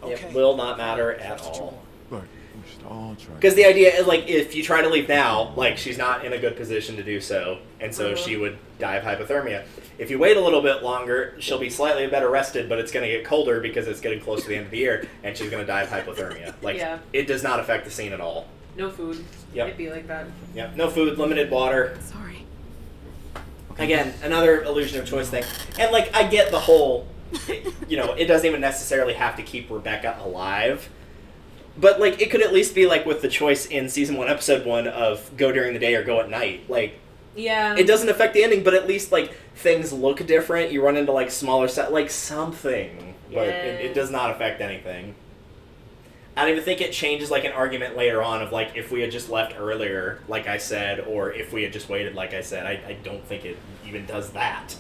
It will not matter at all. Look, we should all try. Because the idea is like if you try to leave now, like she's not in a good position to do so, and so she would die of hypothermia. If you wait a little bit longer, she'll be slightly better rested, but it's going to get colder because it's getting close to the end of the year, and she's going to die of hypothermia. Like it does not affect the scene at all. No food. Yep. It'd be like that. Yep. No food, limited water. Sorry. Again, another illusion of choice thing, and like I get the whole, it doesn't even necessarily have to keep Rebecca alive. But, like, it could at least be, like, with the choice in Season 1, Episode 1 of go during the day or go at night. Like, yeah, it doesn't affect the ending, but at least, like, things look different. You run into, like, smaller set, like, something. But it does not affect anything. I don't even think it changes, like, an argument later on of, like, if we had just left earlier, like I said, or if we had just waited, like I said. I don't think it even does that.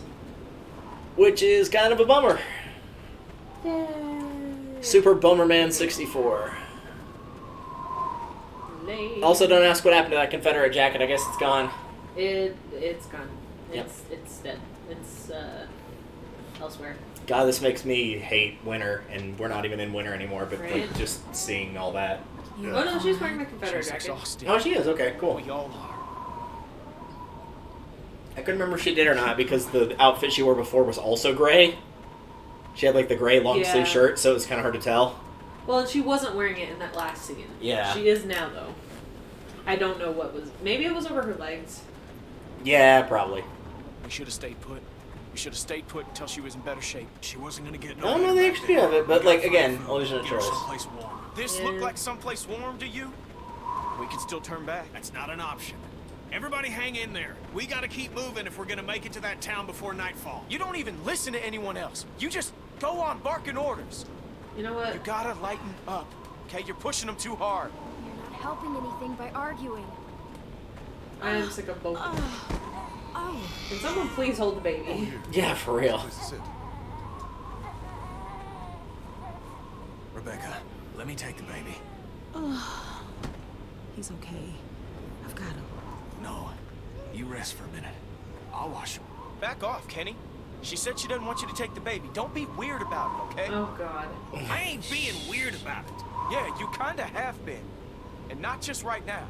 Which is kind of a bummer. Yay. Super Bummerman 64. Late. Also, don't ask what happened to that Confederate jacket. I guess it's gone. It's gone. Yep. It's dead. It's elsewhere. God, this makes me hate winter, and we're not even in winter anymore, but Right. like, just seeing all that. Oh no, she's wearing my Confederate She's jacket. exhausted. Oh, she is? Okay, cool. We all are. I couldn't remember if she did or not, because the outfit she wore before was also gray. She had, like, the gray long-sleeve shirt, so it was kind of hard to tell. Well, and she wasn't wearing it in that last scene. Yeah. She is now, though. I don't know what was... Maybe it was over her legs. Yeah, probably. We should have stayed put. We should have stayed put until she was in better shape. She wasn't gonna get I don't know the extent of it, but, like, again, illusion of choice. Someplace warm. This Yeah. look like someplace warm to you? We can still turn back. That's not an option. Everybody hang in there. We gotta keep moving if we're gonna make it to that town before nightfall. You don't even listen to anyone else. You just go on barking orders. You know what? You gotta lighten up, okay? You're pushing them too hard. You're not helping anything by arguing. I am sick of both. Oh, Can someone please hold the baby? Yeah, for real. Place to sit. Rebecca, let me take the baby. He's okay. I've got him. No, you rest for a minute. I'll wash him. Back off, Kenny. She said she doesn't want you to take the baby. Don't be weird about it, okay? Oh God. I ain't being weird about it. Yeah, you kinda have been. And not just right now.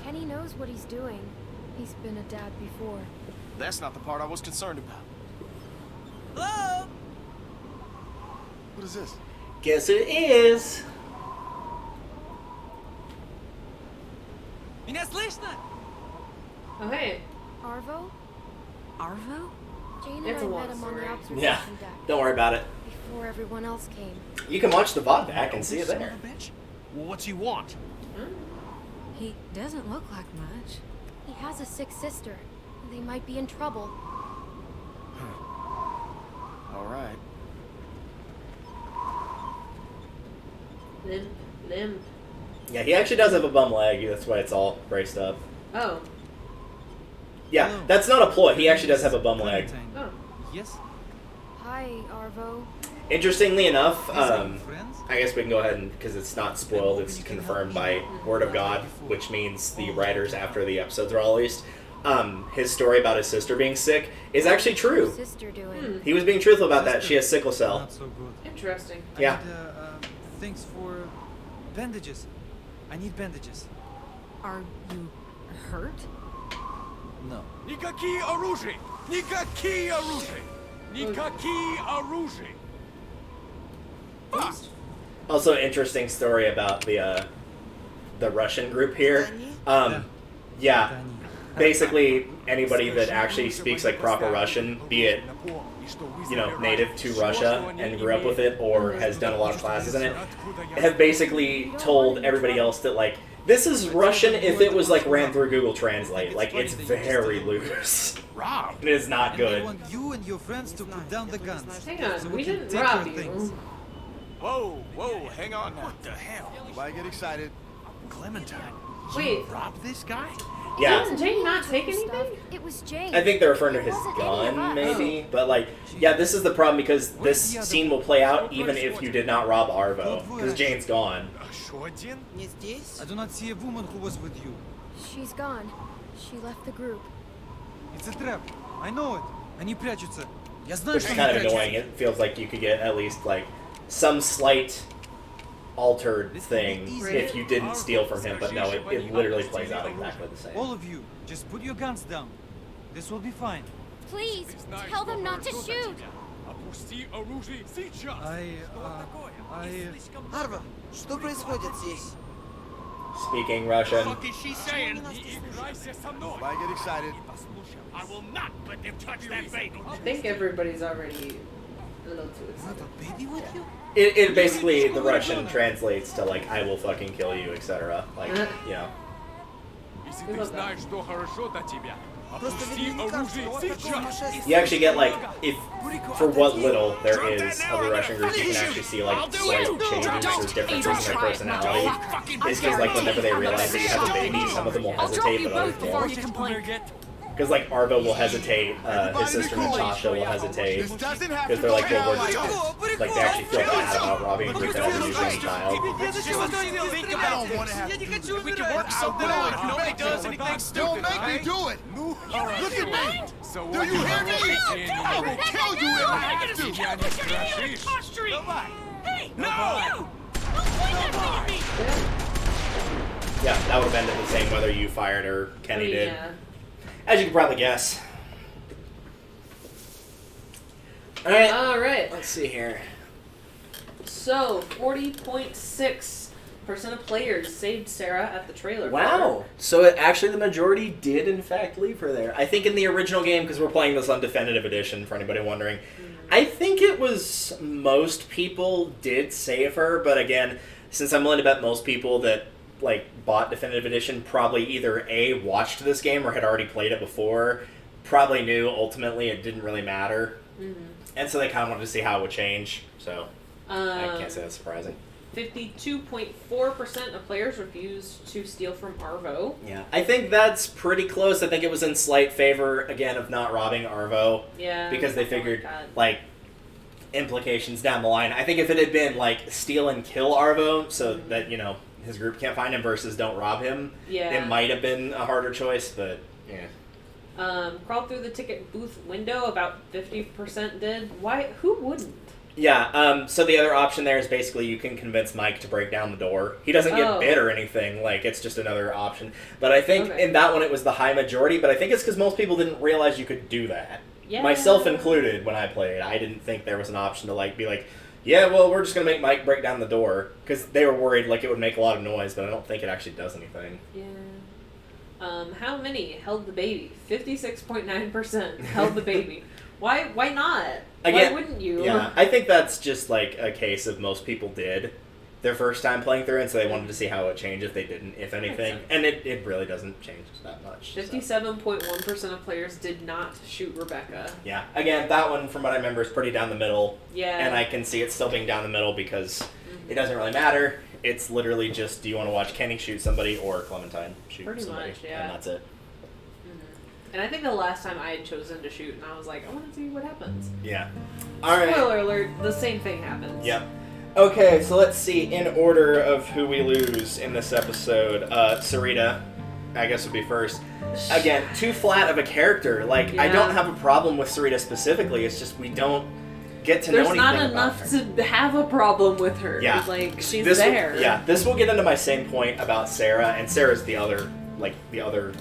Kenny knows what he's doing. He's been a dad before. That's not the part I was concerned about. Hello? What is this? Guess who it is? Меня слышно? Oh hey. Arvo? Arvo? Jane and It's I a long met him on the story. observation Yeah, deck don't worry about it. before everyone else came. You can watch the VOD back and see it Son there. of a bitch. Well, what's he want? He doesn't look like much. He has a sick sister. They might be in trouble. All right. Limp. Yeah, he actually does have a bum leg. That's why it's all braced up. Oh. Yeah, that's not a ploy. He actually does have a bum leg. Oh. Yes? Hi, Arvo. Interestingly enough, Friends? I guess we can go ahead and, because it's not spoiled, it's confirmed by word of God, which means the writers, after the episodes are all released, his story about his sister being sick is actually true. Sister doing? He was being truthful about that. She has sickle cell. Not so good. Interesting. Yeah. I need, thanks for bandages. I need bandages. Are you hurt? No. Никакие оружия! Никакие оружия! Никакие оружия! Also, interesting story about the Russian group here. Yeah, basically anybody that actually speaks like proper Russian, be it native to Russia and grew up with it, or has done a lot of classes in it, have basically told everybody else that like this is Russian if it was like ran through Google Translate. Like it's very loose. Rob! It is not I good. want you and your friends to put down the guns. Hang on, so we can didn't take rob your you. things. Whoa, hang on now. What the hell? Why get excited? Clementine, Wait, rob this guy? Yeah. didn't Jane not take Stuff. anything? It was Jane. I think they're referring to his It wasn't any of gun, us. maybe. But, like, yeah, this is the problem because this scene will play out even if you did not rob Arvo. Because Jane's gone. Еще один? I do not see a woman who was with you. She's gone. She left the group. It's a trap. I know it. Они прячутся. Я знаю, Which is что kind они of annoying. прячутся. It feels like you could get at least, like, some slight altered thing if you didn't steal from him. But no, it literally plays out exactly the same. All of you, just put your guns down. This will be fine. Please, tell them not to shoot. Опусти оружие сейчас! Арва, что происходит здесь? Speaking Russian. What is she saying? Не играйся со мной! Why get excited? I will not let them touch that baby! I think everybody's already a little too Not excited. a baby with you? It basically, the Russian translates to, like, I will fucking kill you, etc. Like, you know. Если ты знаешь, что хорошо для тебя, опусти оружие сейчас! You actually get, like, if for what little there is of the Russian group, you can actually see, like, slight changes or differences in their personality. It's because, like, whenever they realize that you have a baby, some of them will hesitate, but others won't. Because, like, Arvo will hesitate, his sister Natasha will hesitate. Because they're like, well, we're like, they actually feel bad about robbing a group that has a newborn child. I don't want to have to do this. We can work something out if nobody does anything stupid, Don't make me alright? do it. Look at me. So Do you hear me? I will kill you if I have to. Я не страшишь! No! Yeah, that would have ended the same whether you fired or Kenny did. Yeah. As you can probably guess. Alright, Alright, let's see here. so 40.6% of players saved Sarah at the trailer. Wow. So actually the majority did in fact leave her there. I think in the original game, because we're playing this on Definitive Edition for anybody wondering, I think it was most people did save her, but again, since I'm willing to bet most people that like bought Definitive Edition probably either A, watched this game or had already played it before, probably knew ultimately it didn't really matter. And so they kind of wanted to see how it would change. So I can't say that's surprising. 52.4% of players refused to steal from Arvo. Yeah, I think that's pretty close. I think it was in slight favor, again, of not robbing Arvo. Yeah. Because they something figured, that. like, implications down the line. I think if it had been, like, steal and kill Arvo so that, you know, his group can't find him versus don't rob him, Yeah. it might have been a harder choice, but, yeah. Crawled through the ticket booth window, about 50% did. Why? Who wouldn't? Yeah, so the other option there is basically you can convince Mike to break down the door. He doesn't get bit or anything, like, it's just another option. But I think in that one it was the high majority, but I think it's because most people didn't realize you could do that. Yeah. Myself included, when I played, I didn't think there was an option to, like, be like, yeah, well, we're just going to make Mike break down the door. Because they were worried, like, it would make a lot of noise, but I don't think it actually does anything. Yeah. How many held the baby? 56.9% held the baby. Why not? Again, Why wouldn't you? Yeah, I think that's just, like, a case of most people did their first time playing through, and so they wanted to see how it would change if they didn't, if anything. And it really doesn't change that much. 57.1% of players did not shoot Rebecca. Yeah, again, that one, from what I remember, is pretty down the middle. Yeah. And I can see it still being down the middle because it doesn't really matter. It's literally just, do you want to watch Kenny shoot somebody or Clementine shoot Pretty somebody? much, yeah. And that's it. And I think the last time I had chosen to shoot, and I was like, I want to see what happens. Yeah. All right. Spoiler alert, the same thing happens. Yep. Okay, so let's see. In order of who we lose in this episode, Sarita, I guess, would be first. Again, too flat of a character. Like, I don't have a problem with Sarita specifically. It's just we don't get to know anything about her. There's not enough to have a problem with her. Yeah. Like, she's there. This will get into my same point about Sarah, and Sarah's the other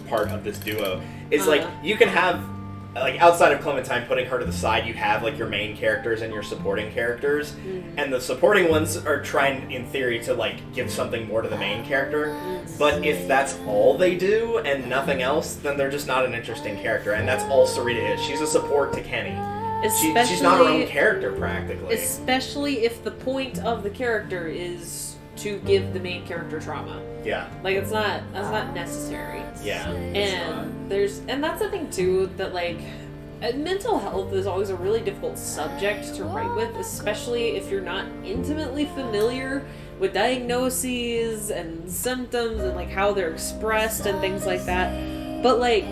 part of this duo. It's like, you can have, like, outside of Clementine, putting her to the side, you have, like, your main characters and your supporting characters, and the supporting ones are trying, in theory, to, like, give something more to the main character, but if that's all they do and nothing else, then they're just not an interesting character, and that's all Sarita is. She's a support to Kenny. She's not her own character, practically. Especially if the point of the character is to give the main character trauma. Yeah. Like, that's not necessary. Yeah. And that's the thing too, that like, mental health is always a really difficult subject to write with, especially if you're not intimately familiar with diagnoses and symptoms and like how they're expressed and things like that. But like,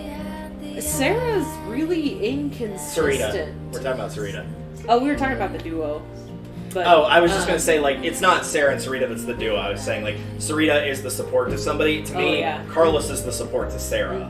Sarah's really inconsistent. Sarita. We're talking about Sarita. Oh, we were talking about the duo. But, I was just going to say, like, it's not Sarah and Sarita that's the duo. I was saying, like, Sarita is the support to somebody. To me, Carlos is the support to Sarah.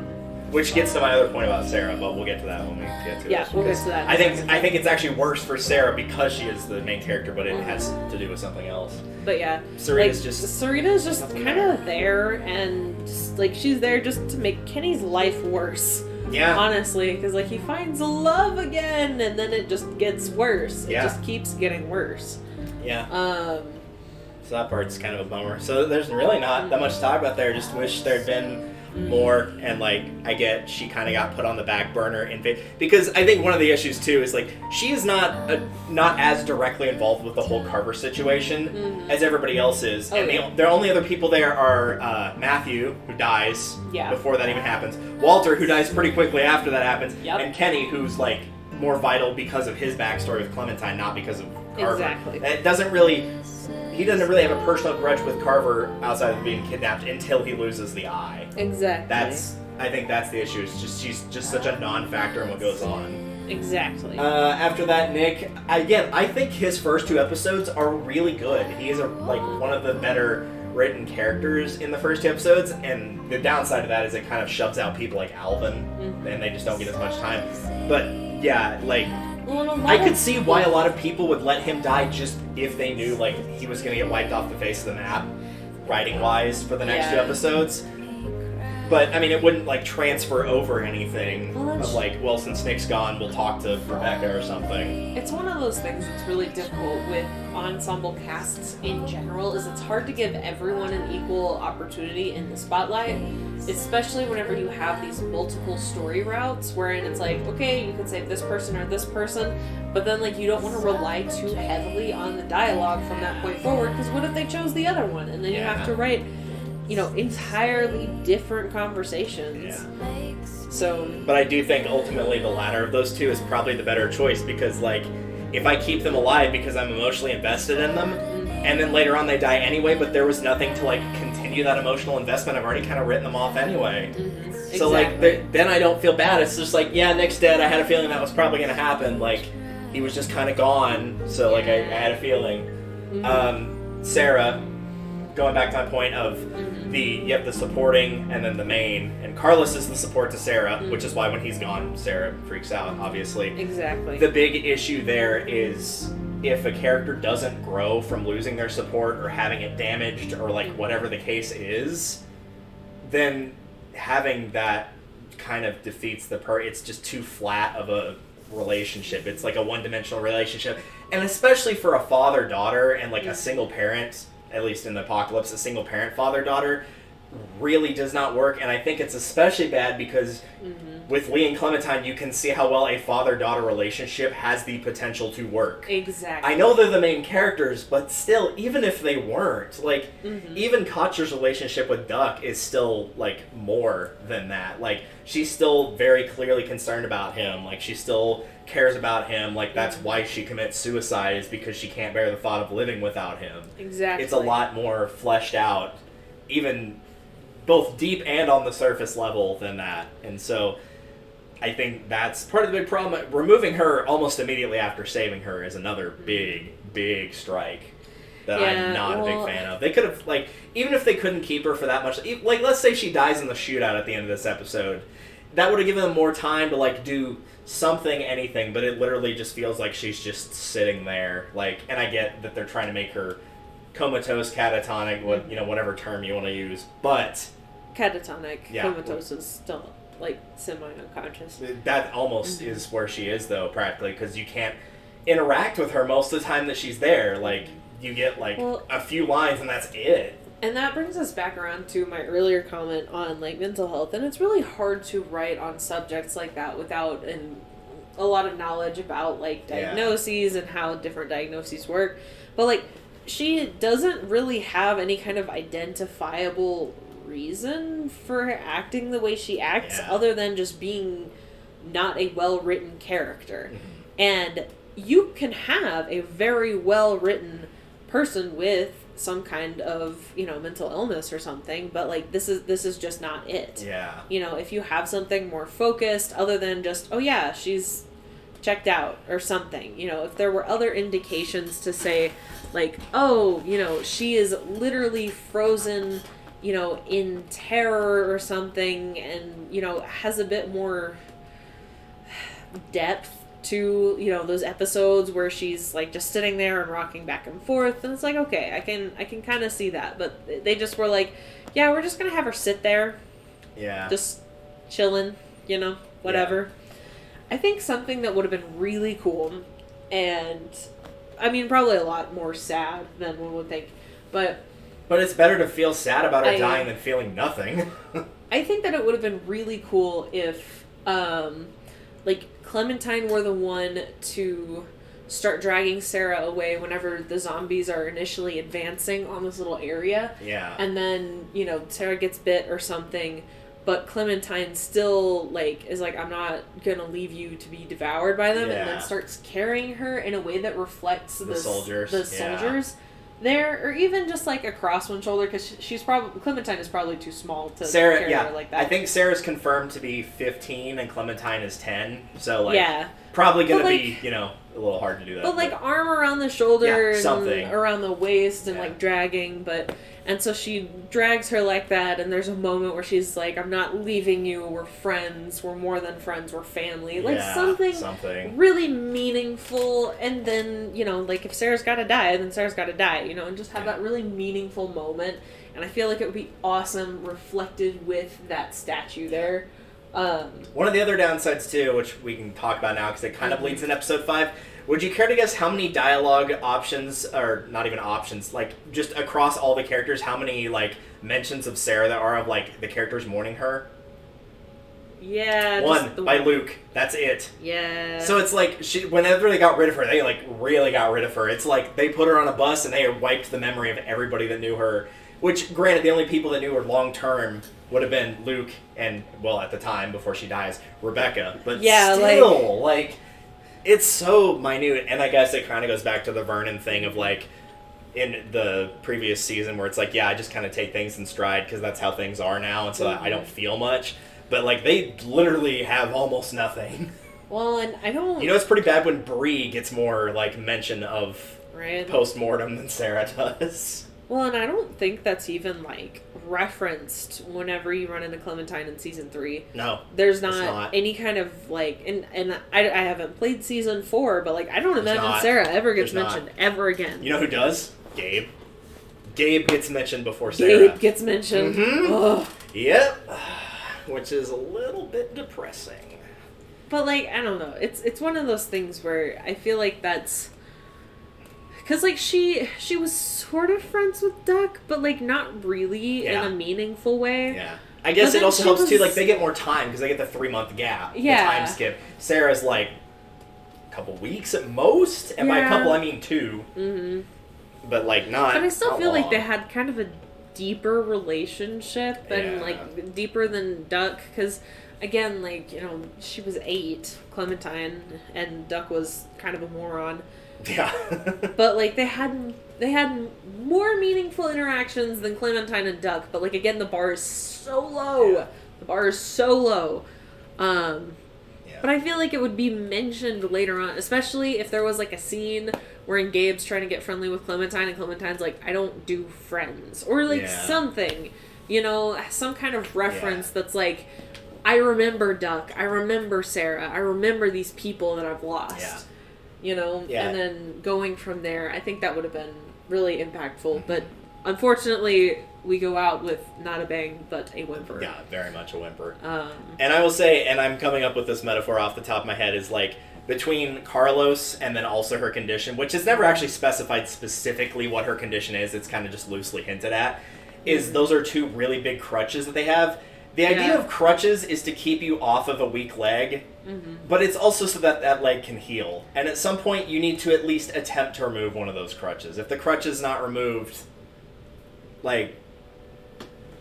Which gets to my other point about Sarah, but we'll get to that when we get to it. Yeah, we'll get to that. I think it's actually worse for Sarah because she is the main character, but it has to do with something else. But yeah, Sarita's just kind of there, and just, like, she's there just to make Kenny's life worse. Yeah. Honestly, because like he finds love again, and then it just gets worse. It just keeps getting worse. Yeah. So that part's kind of a bummer. So there's really not that much to talk about there. Just wish there'd been more, and like I get she kind of got put on the back burner because I think one of the issues too is like she is not as directly involved with the whole Carver situation as everybody else is, the only other people there are Matthew, who dies before that even happens, Walter, who dies pretty quickly after that happens, and Kenny, who's like more vital because of his backstory with Clementine, not because of Carver. Exactly. He doesn't really have a personal grudge with Carver outside of being kidnapped until he loses the eye. Exactly. I think that's the issue. It's just she's just such a non-factor in what goes on. Exactly. After that, Nick, again, I think his first 2 episodes are really good. He is one of the better written characters in the first 2 episodes, and the downside of that is it kind of shoves out people like Alvin, and they just don't get as much time. But yeah, like, I could see why a lot of people would let him die just if they knew like he was going to get wiped off the face of the map, writing-wise, for the next 2 episodes. But, I mean, it wouldn't, like, transfer over anything of, like, well, since Nick's gone, we'll talk to Rebecca or something. It's one of those things that's really difficult with ensemble casts in general, is it's hard to give everyone an equal opportunity in the spotlight, especially whenever you have these multiple story routes, wherein it's like, okay, you can save this person or this person, but then, like, you don't want to rely too heavily on the dialogue from that point forward, because what if they chose the other one? And then you have to write, you know, entirely different conversations. So, but I do think ultimately the latter of those 2 is probably the better choice, because like if I keep them alive because I'm emotionally invested in them, and then later on they die anyway, but there was nothing to like continue that emotional investment, I've already kind of written them off anyway. So like then I don't feel bad. It's just like, yeah, Nick's dead. I had a feeling that was probably going to happen. Like he was just kind of gone. So like I had a feeling. Sarah, going back to my point of you have the supporting and then the main, and Carlos is the support to Sarah, which is why when he's gone, Sarah freaks out, obviously. Exactly. The big issue there is if a character doesn't grow from losing their support or having it damaged or like whatever the case is, then having that kind of defeats it's just too flat of a relationship. It's like a one-dimensional relationship, and especially for a father-daughter and like a single parent, at least in the Apocalypse, a single parent father-daughter really does not work. And I think it's especially bad because with Lee and Clementine, you can see how well a father-daughter relationship has the potential to work. Exactly. I know they're the main characters, but still, even if they weren't, like, even Kotcher's relationship with Duck is still, like, more than that. Like, she's still very clearly concerned about him. Like, she still cares about him. Like, that's why she commits suicide, is because she can't bear the thought of living without him. Exactly. It's a lot more fleshed out, even both deep and on the surface level than that. And so I think that's part of the big problem. Removing her almost immediately after saving her is another big strike that I'm not a big fan of. They could have, like, even if they couldn't keep her for that much, like, let's say she dies in the shootout at the end of this episode, that would have given them more time to, like, do something, anything, but it literally just feels like she's just sitting there, like, and I get that they're trying to make her comatose, catatonic, whatever term you want to use, but... Catatonic, comatose is still, like, semi-unconscious. That almost is where she is, though, practically, because you can't interact with her most of the time that she's there, like... You get, like, a few lines, and that's it. And that brings us back around to my earlier comment on, like, mental health. And it's really hard to write on subjects like that without a lot of knowledge about, like, diagnoses and how different diagnoses work. But, like, she doesn't really have any kind of identifiable reason for acting the way she acts other than just being not a well-written character. And you can have a very well-written person with some kind of, mental illness or something, but, like, this is just not it. Yeah. If you have something more focused other than just, oh yeah, she's checked out or something, if there were other indications to say, like, oh, she is literally frozen, in terror or something, and, has a bit more depth to, those episodes where she's, like, just sitting there and rocking back and forth, and it's like, okay, I can kind of see that, but they just were like, yeah, we're just gonna have her sit there, just chilling, whatever. I think something that would have been really cool, and I mean, probably a lot more sad than one would think, but it's better to feel sad about her dying than feeling nothing. I think that it would have been really cool if, like, Clementine were the one to start dragging Sarah away whenever the zombies are initially advancing on this little area. Yeah. And then, Sarah gets bit or something, but Clementine still, like, is like, I'm not gonna leave you to be devoured by them, and then starts carrying her in a way that reflects the soldiers there, or even just, like, across one shoulder, because Clementine is probably too small to carry her like that. I think Sarah's confirmed to be 15 and Clementine is 10, so, like, probably gonna be, a little hard to do that. But, like, arm around the shoulder something. And around the waist and, like, dragging, and so she drags her like that, and there's a moment where she's like, I'm not leaving you, we're friends, we're more than friends, we're family. Like, something really meaningful, and then, like, if Sarah's gotta die, then Sarah's gotta die, and just have that really meaningful moment, and I feel like it would be awesome reflected with that statue there. One of the other downsides, too, which we can talk about now, because it kind of bleeds in episode 5, would you care to guess how many dialogue options, or not even options, like, just across all the characters, how many, like, mentions of Sarah there are of, like, the characters mourning her? Yeah. One, by Luke. That's it. Yeah. So it's like, whenever they got rid of her, they, like, really got rid of her. It's like, they put her on a bus and they wiped the memory of everybody that knew her. Which, granted, the only people that knew her long-term would have been Luke and, well, at the time, before she dies, Rebecca. But still, like, it's so minute. And I guess it kind of goes back to the Vernon thing of, like, in the previous season where it's like, yeah, I just kind of take things in stride because that's how things are now, and so I don't feel much. But, like, they literally have almost nothing. Well, and I don't... it's pretty bad when Bree gets more, like, mention of post-mortem than Sarah does. Well, and I don't think that's even, like, referenced whenever you run into Clementine in Season 3. No, there's not any kind of, like... And I haven't played Season 4, but, like, I don't imagine Sarah ever gets mentioned ever again. You know who does? Gabe. Gabe gets mentioned before Sarah. Gabe gets mentioned. Mm-hmm. Ugh. Yep. Which is a little bit depressing. But, like, I don't know. It's one of those things where I feel like that's... Because, like, she was sort of friends with Duck, but, like, not really in a meaningful way. Yeah. I guess it also helps, too, like, they get more time, because they get the 3-month gap. Yeah. The time skip. Sarah's, like, a couple weeks at most, and by a couple, I mean 2. Mm-hmm. But, like, not... But I still feel long. like they had kind of a deeper relationship, and, like, deeper than Duck, because... Again, like, she was 8, Clementine, and Duck was kind of a moron. Yeah. But, like, they had more meaningful interactions than Clementine and Duck, but, like, again, the bar is so low. Yeah. The bar is so low. But I feel like it would be mentioned later on, especially if there was like a scene where Gabe's trying to get friendly with Clementine and Clementine's like, I don't do friends. Or like something, you know, some kind of reference that's like, I remember Duck, I remember Sarah, I remember these people that I've lost. Yeah. You know? And then going from there, I think that would have been really impactful. But unfortunately, we go out with not a bang, but a whimper. Yeah, very much a whimper. And I will say, and I'm coming up with this metaphor off the top of my head, is like, between Carlos and then also her condition, which is never actually specified specifically what her condition is, it's kind of just loosely hinted at, is those are two really big crutches that they have. The idea of crutches is to keep you off of a weak leg, but it's also so that that leg can heal. And at some point, you need to at least attempt to remove one of those crutches. If the crutch is not removed, like...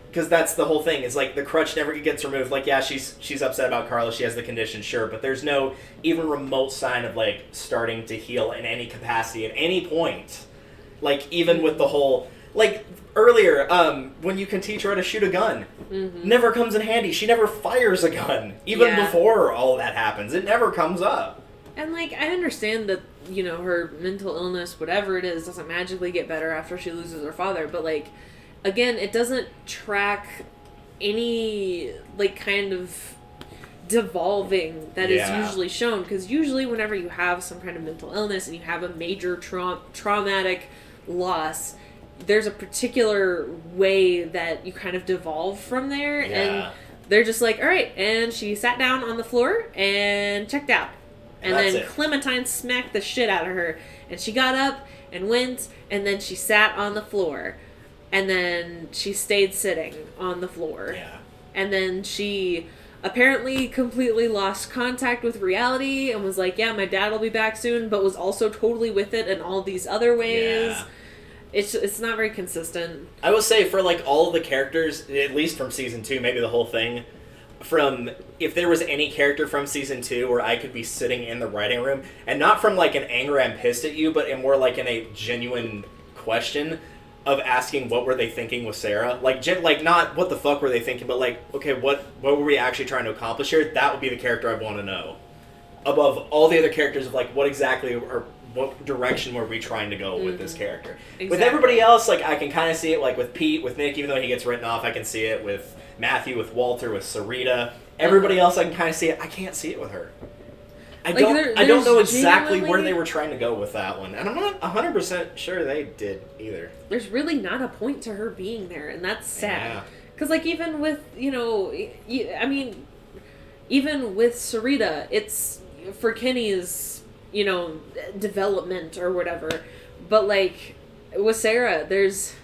Because that's the whole thing, is like, the crutch never gets removed. Like, yeah, she's upset about Carlos, she has the condition, sure, but there's no even remote sign of, like, starting to heal in any capacity at any point. Like, even with the whole... Like, earlier, when you can teach her how to shoot a gun, never comes in handy. She never fires a gun, even before all that happens. It never comes up. And, like, I understand that, you know, her mental illness, whatever it is, doesn't magically get better after she loses her father, but, like... Again, it doesn't track any, like, kind of devolving that is usually shown. Because usually whenever you have some kind of mental illness and you have a major traumatic loss, there's a particular way that you kind of devolve from there. And they're just like, all right, and she sat down on the floor and checked out. And then Clementine smacked the shit out of her. And she got up and went, and then she sat on the floor. And then she stayed sitting on the floor. Yeah. And then she apparently completely lost contact with reality and was like, yeah, my dad will be back soon, but was also totally with it in all these other ways. Yeah. It's not very consistent. I will say, for like all of the characters, at least from season 2, maybe the whole thing, from if there was any character from season 2 where I could be sitting in the writing room, and not from like an anger, I'm pissed at you, but in more like in a genuine question of asking what were they thinking with Sarah, like not what the fuck were they thinking, but like, okay, what were we actually trying to accomplish here? That would be the character I'd want to know, above all the other characters of like what exactly or what direction were we trying to go with this character. Exactly. With everybody else, like I can kind of see it, like with Pete, with Nick, even though he gets written off, I can see it with Matthew, with Walter, with Sarita. Everybody else, I can kind of see it. I can't see it with her. I don't know exactly where they were trying to go with that one. And I'm not 100% sure they did either. There's really not a point to her being there, and that's sad. Because, like, even with, you know, I mean, even with Sarita, it's for Kenny's, you know, development or whatever. But, like, with Sarah, there's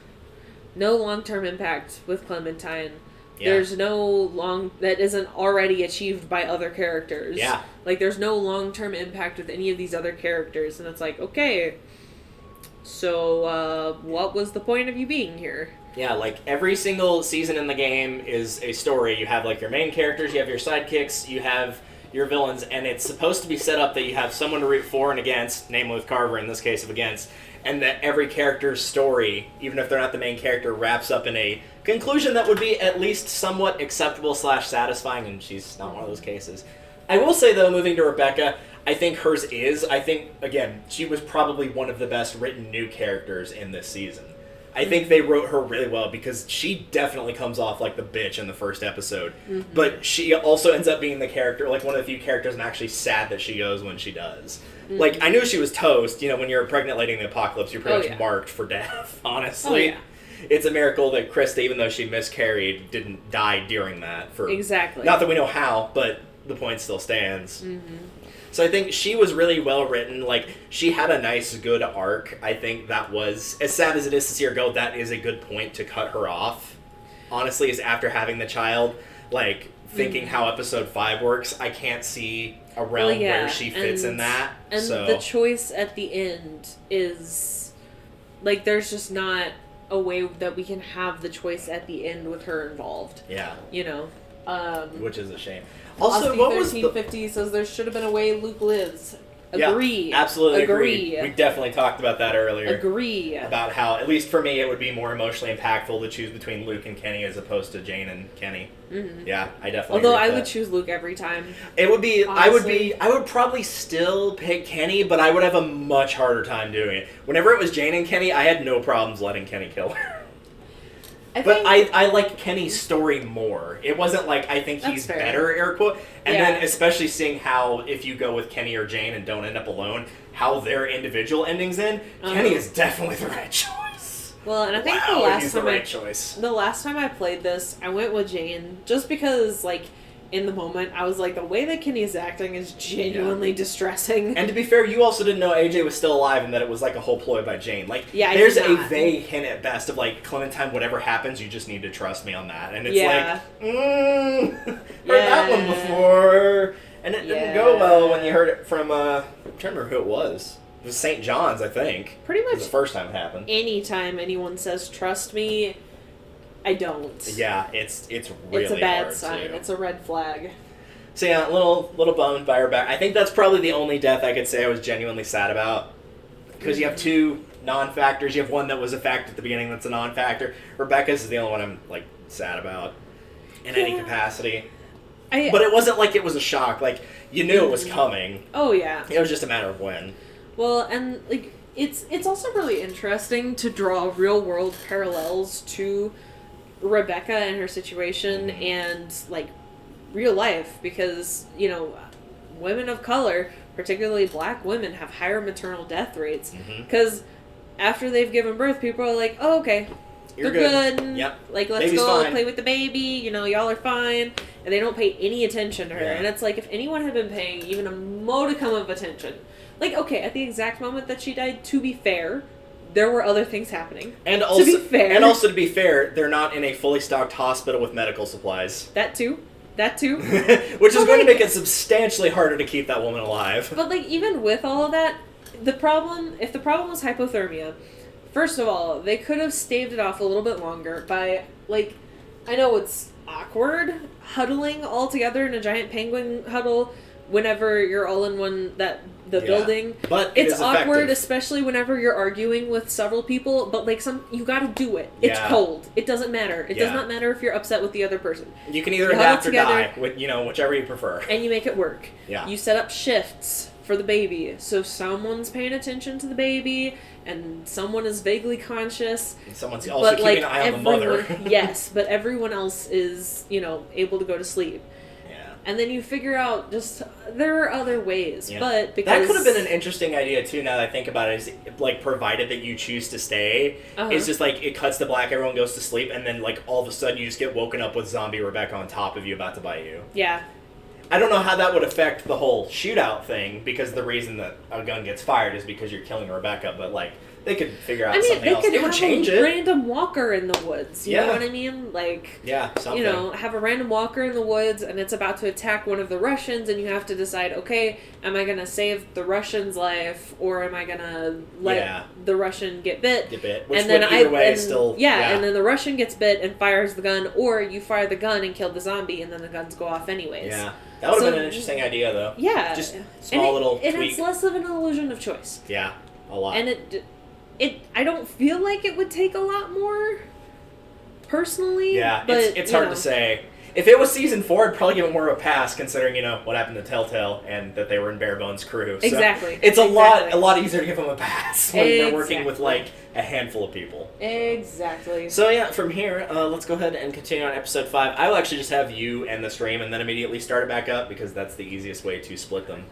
no long-term impact with Clementine. Yeah. There's no that isn't already achieved by other characters. Yeah. Like, there's no long-term impact with any of these other characters. And it's like, okay, so what was the point of you being here? Yeah, like, every single season in the game is a story. You have, like, your main characters, you have your sidekicks, you have your villains, and it's supposed to be set up that you have someone to root for and against, namely with Carver in this case of against, and that every character's story, even if they're not the main character, wraps up in a conclusion that would be at least somewhat acceptable / satisfying, and she's not one of those cases. I will say, though, moving to Rebecca, I think hers is. I think, again, she was probably one of the best written new characters in this season. I think they wrote her really well because she definitely comes off like the bitch in the first episode. Mm-hmm. But she also ends up being the character, like one of the few characters I'm actually sad that she goes when she does. Mm-hmm. Like, I knew she was toast. You know, when you're a pregnant lady in the apocalypse, you're pretty much marked for death, honestly. Oh, yeah. It's a miracle that Krista, even though she miscarried, didn't die during that. Exactly. Not that we know how, but the point still stands. Mm-hmm. So I think she was really well written. Like, she had a nice, good arc. I think that was, as sad as it is to see her go, that is a good point to cut her off. Honestly, is after having the child, like, thinking how episode 5 works, I can't see a realm where she fits in that. And the choice at the end is, like, there's just not a way that we can have the choice at the end with her involved. Yeah. You know? Which is a shame. Also, what was 1350 says there should have been a way Luke lives. Agree. Yeah, absolutely Agree. agree. We definitely talked about that earlier. Agree. About how, at least for me, it would be more emotionally impactful to choose between Luke and Kenny as opposed to Jane and Kenny. Mm-hmm. Yeah, I definitely Although agree with I would that. choose Luke every time. It would be, Honestly. I would probably still pick Kenny, but I would have a much harder time doing it. Whenever it was Jane and Kenny, I had no problems letting Kenny kill her. But I like Kenny's story more. It wasn't like, I think he's better, air quote. And then especially seeing how, if you go with Kenny or Jane and don't end up alone, how their individual endings end, Kenny is definitely the right choice. Well, and I think Wow, the last he's time the right choice. the last time I played this, I went with Jane just because, like, in the moment, I was like, the way that Kenny is acting is genuinely distressing. And to be fair, you also didn't know AJ was still alive and that it was like a whole ploy by Jane. Like, Yeah, I there's did a not. vague hint at best of like, Clementine, whatever happens, you just need to trust me on that. And it's Yeah. like, heard that one before. And it didn't go well when you heard it from, I'm trying to remember who it was. It was St. John's, I think. Pretty It was much the first time it happened. anytime anyone says trust me, I don't. Yeah, it's really It's a bad hard sign. to. It's a red flag. So yeah, a little bummed by Rebecca. I think that's probably the only death I could say I was genuinely sad about. Because you have two non-factors. You have one that was a factor at the beginning that's a non-factor. Rebecca's is the only one I'm, like, sad about. In any capacity. But it wasn't like it was a shock. Like, you knew it was coming. Oh, yeah. It was just a matter of when. Well, and, like, it's also really interesting to draw real-world parallels to Rebecca and her situation and, like, real life, because, you know, women of color, particularly black women, have higher maternal death rates. Because after they've given birth, people are like, oh, okay, You're they're good. Yep. Like, let's Baby's go fine. play with the baby, you know, y'all are fine. And they don't pay any attention to her. Yeah. And it's like, if anyone had been paying even a modicum of attention, like, okay, at the exact moment that she died, to be fair, there were other things happening. And also, to be fair, they're not in a fully stocked hospital with medical supplies. That too. Which is going to make it substantially harder to keep that woman alive. But, like, even with all of that, if the problem was hypothermia, first of all, they could have staved it off a little bit longer by, like, I know it's awkward huddling all together in a giant penguin huddle whenever you're all in the building. But it it's is awkward, effective. especially whenever you're arguing with several people, but, like, you gotta do it. It's cold. It doesn't matter. It does not matter if you're upset with the other person. You can either You adapt huddle or die, together, with, whichever you prefer. and you make it work. Yeah. You set up shifts for the baby, so someone's paying attention to the baby, and someone is vaguely conscious. And someone's also keeping an eye on the mother. Yes, but everyone else is, able to go to sleep. And then you figure out there are other ways, but because... That could have been an interesting idea, too, now that I think about it, is, like, provided that you choose to stay, it's just, like, it cuts to black, everyone goes to sleep, and then, like, all of a sudden you just get woken up with zombie Rebecca on top of you about to bite you. Yeah. I don't know how that would affect the whole shootout thing, because the reason that a gun gets fired is because you're killing Rebecca, but, like, they could figure out something else. They could would have change a it. random walker in the woods, you know what I mean? Like, something. Have a random walker in the woods, and it's about to attack one of the Russians, and you have to decide, okay, am I going to save the Russian's life, or am I going to let the Russian get bit? Which and then either way is still... and then the Russian gets bit and fires the gun, or you fire the gun and kill the zombie, and then the guns go off anyways. Yeah. That would have been an interesting idea, though. Yeah. Just small little tweak. And it's less of an illusion of choice. Yeah, a lot. And I don't feel like it would take a lot more, personally. Yeah, but, it's hard to say. If it was season 4, I'd probably give it more of a pass, considering, what happened to Telltale and that they were in bare bones crew. So Exactly. It's a lot easier to give them a pass when they're working with, Exactly. like, a handful of people. Exactly. So yeah, from here, let's go ahead and continue on episode 5. I will actually just have you end the stream and then immediately start it back up, because that's the easiest way to split them.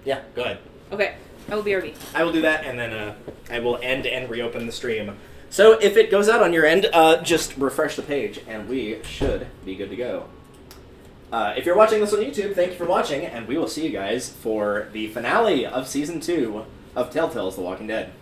Yeah, go ahead. Okay, I will BRB. I will do that, and then I will end and reopen the stream. So if it goes out on your end, just refresh the page, and we should be good to go. If you're watching this on YouTube, thank you for watching, and we will see you guys for the finale of Season 2 of Telltale's The Walking Dead.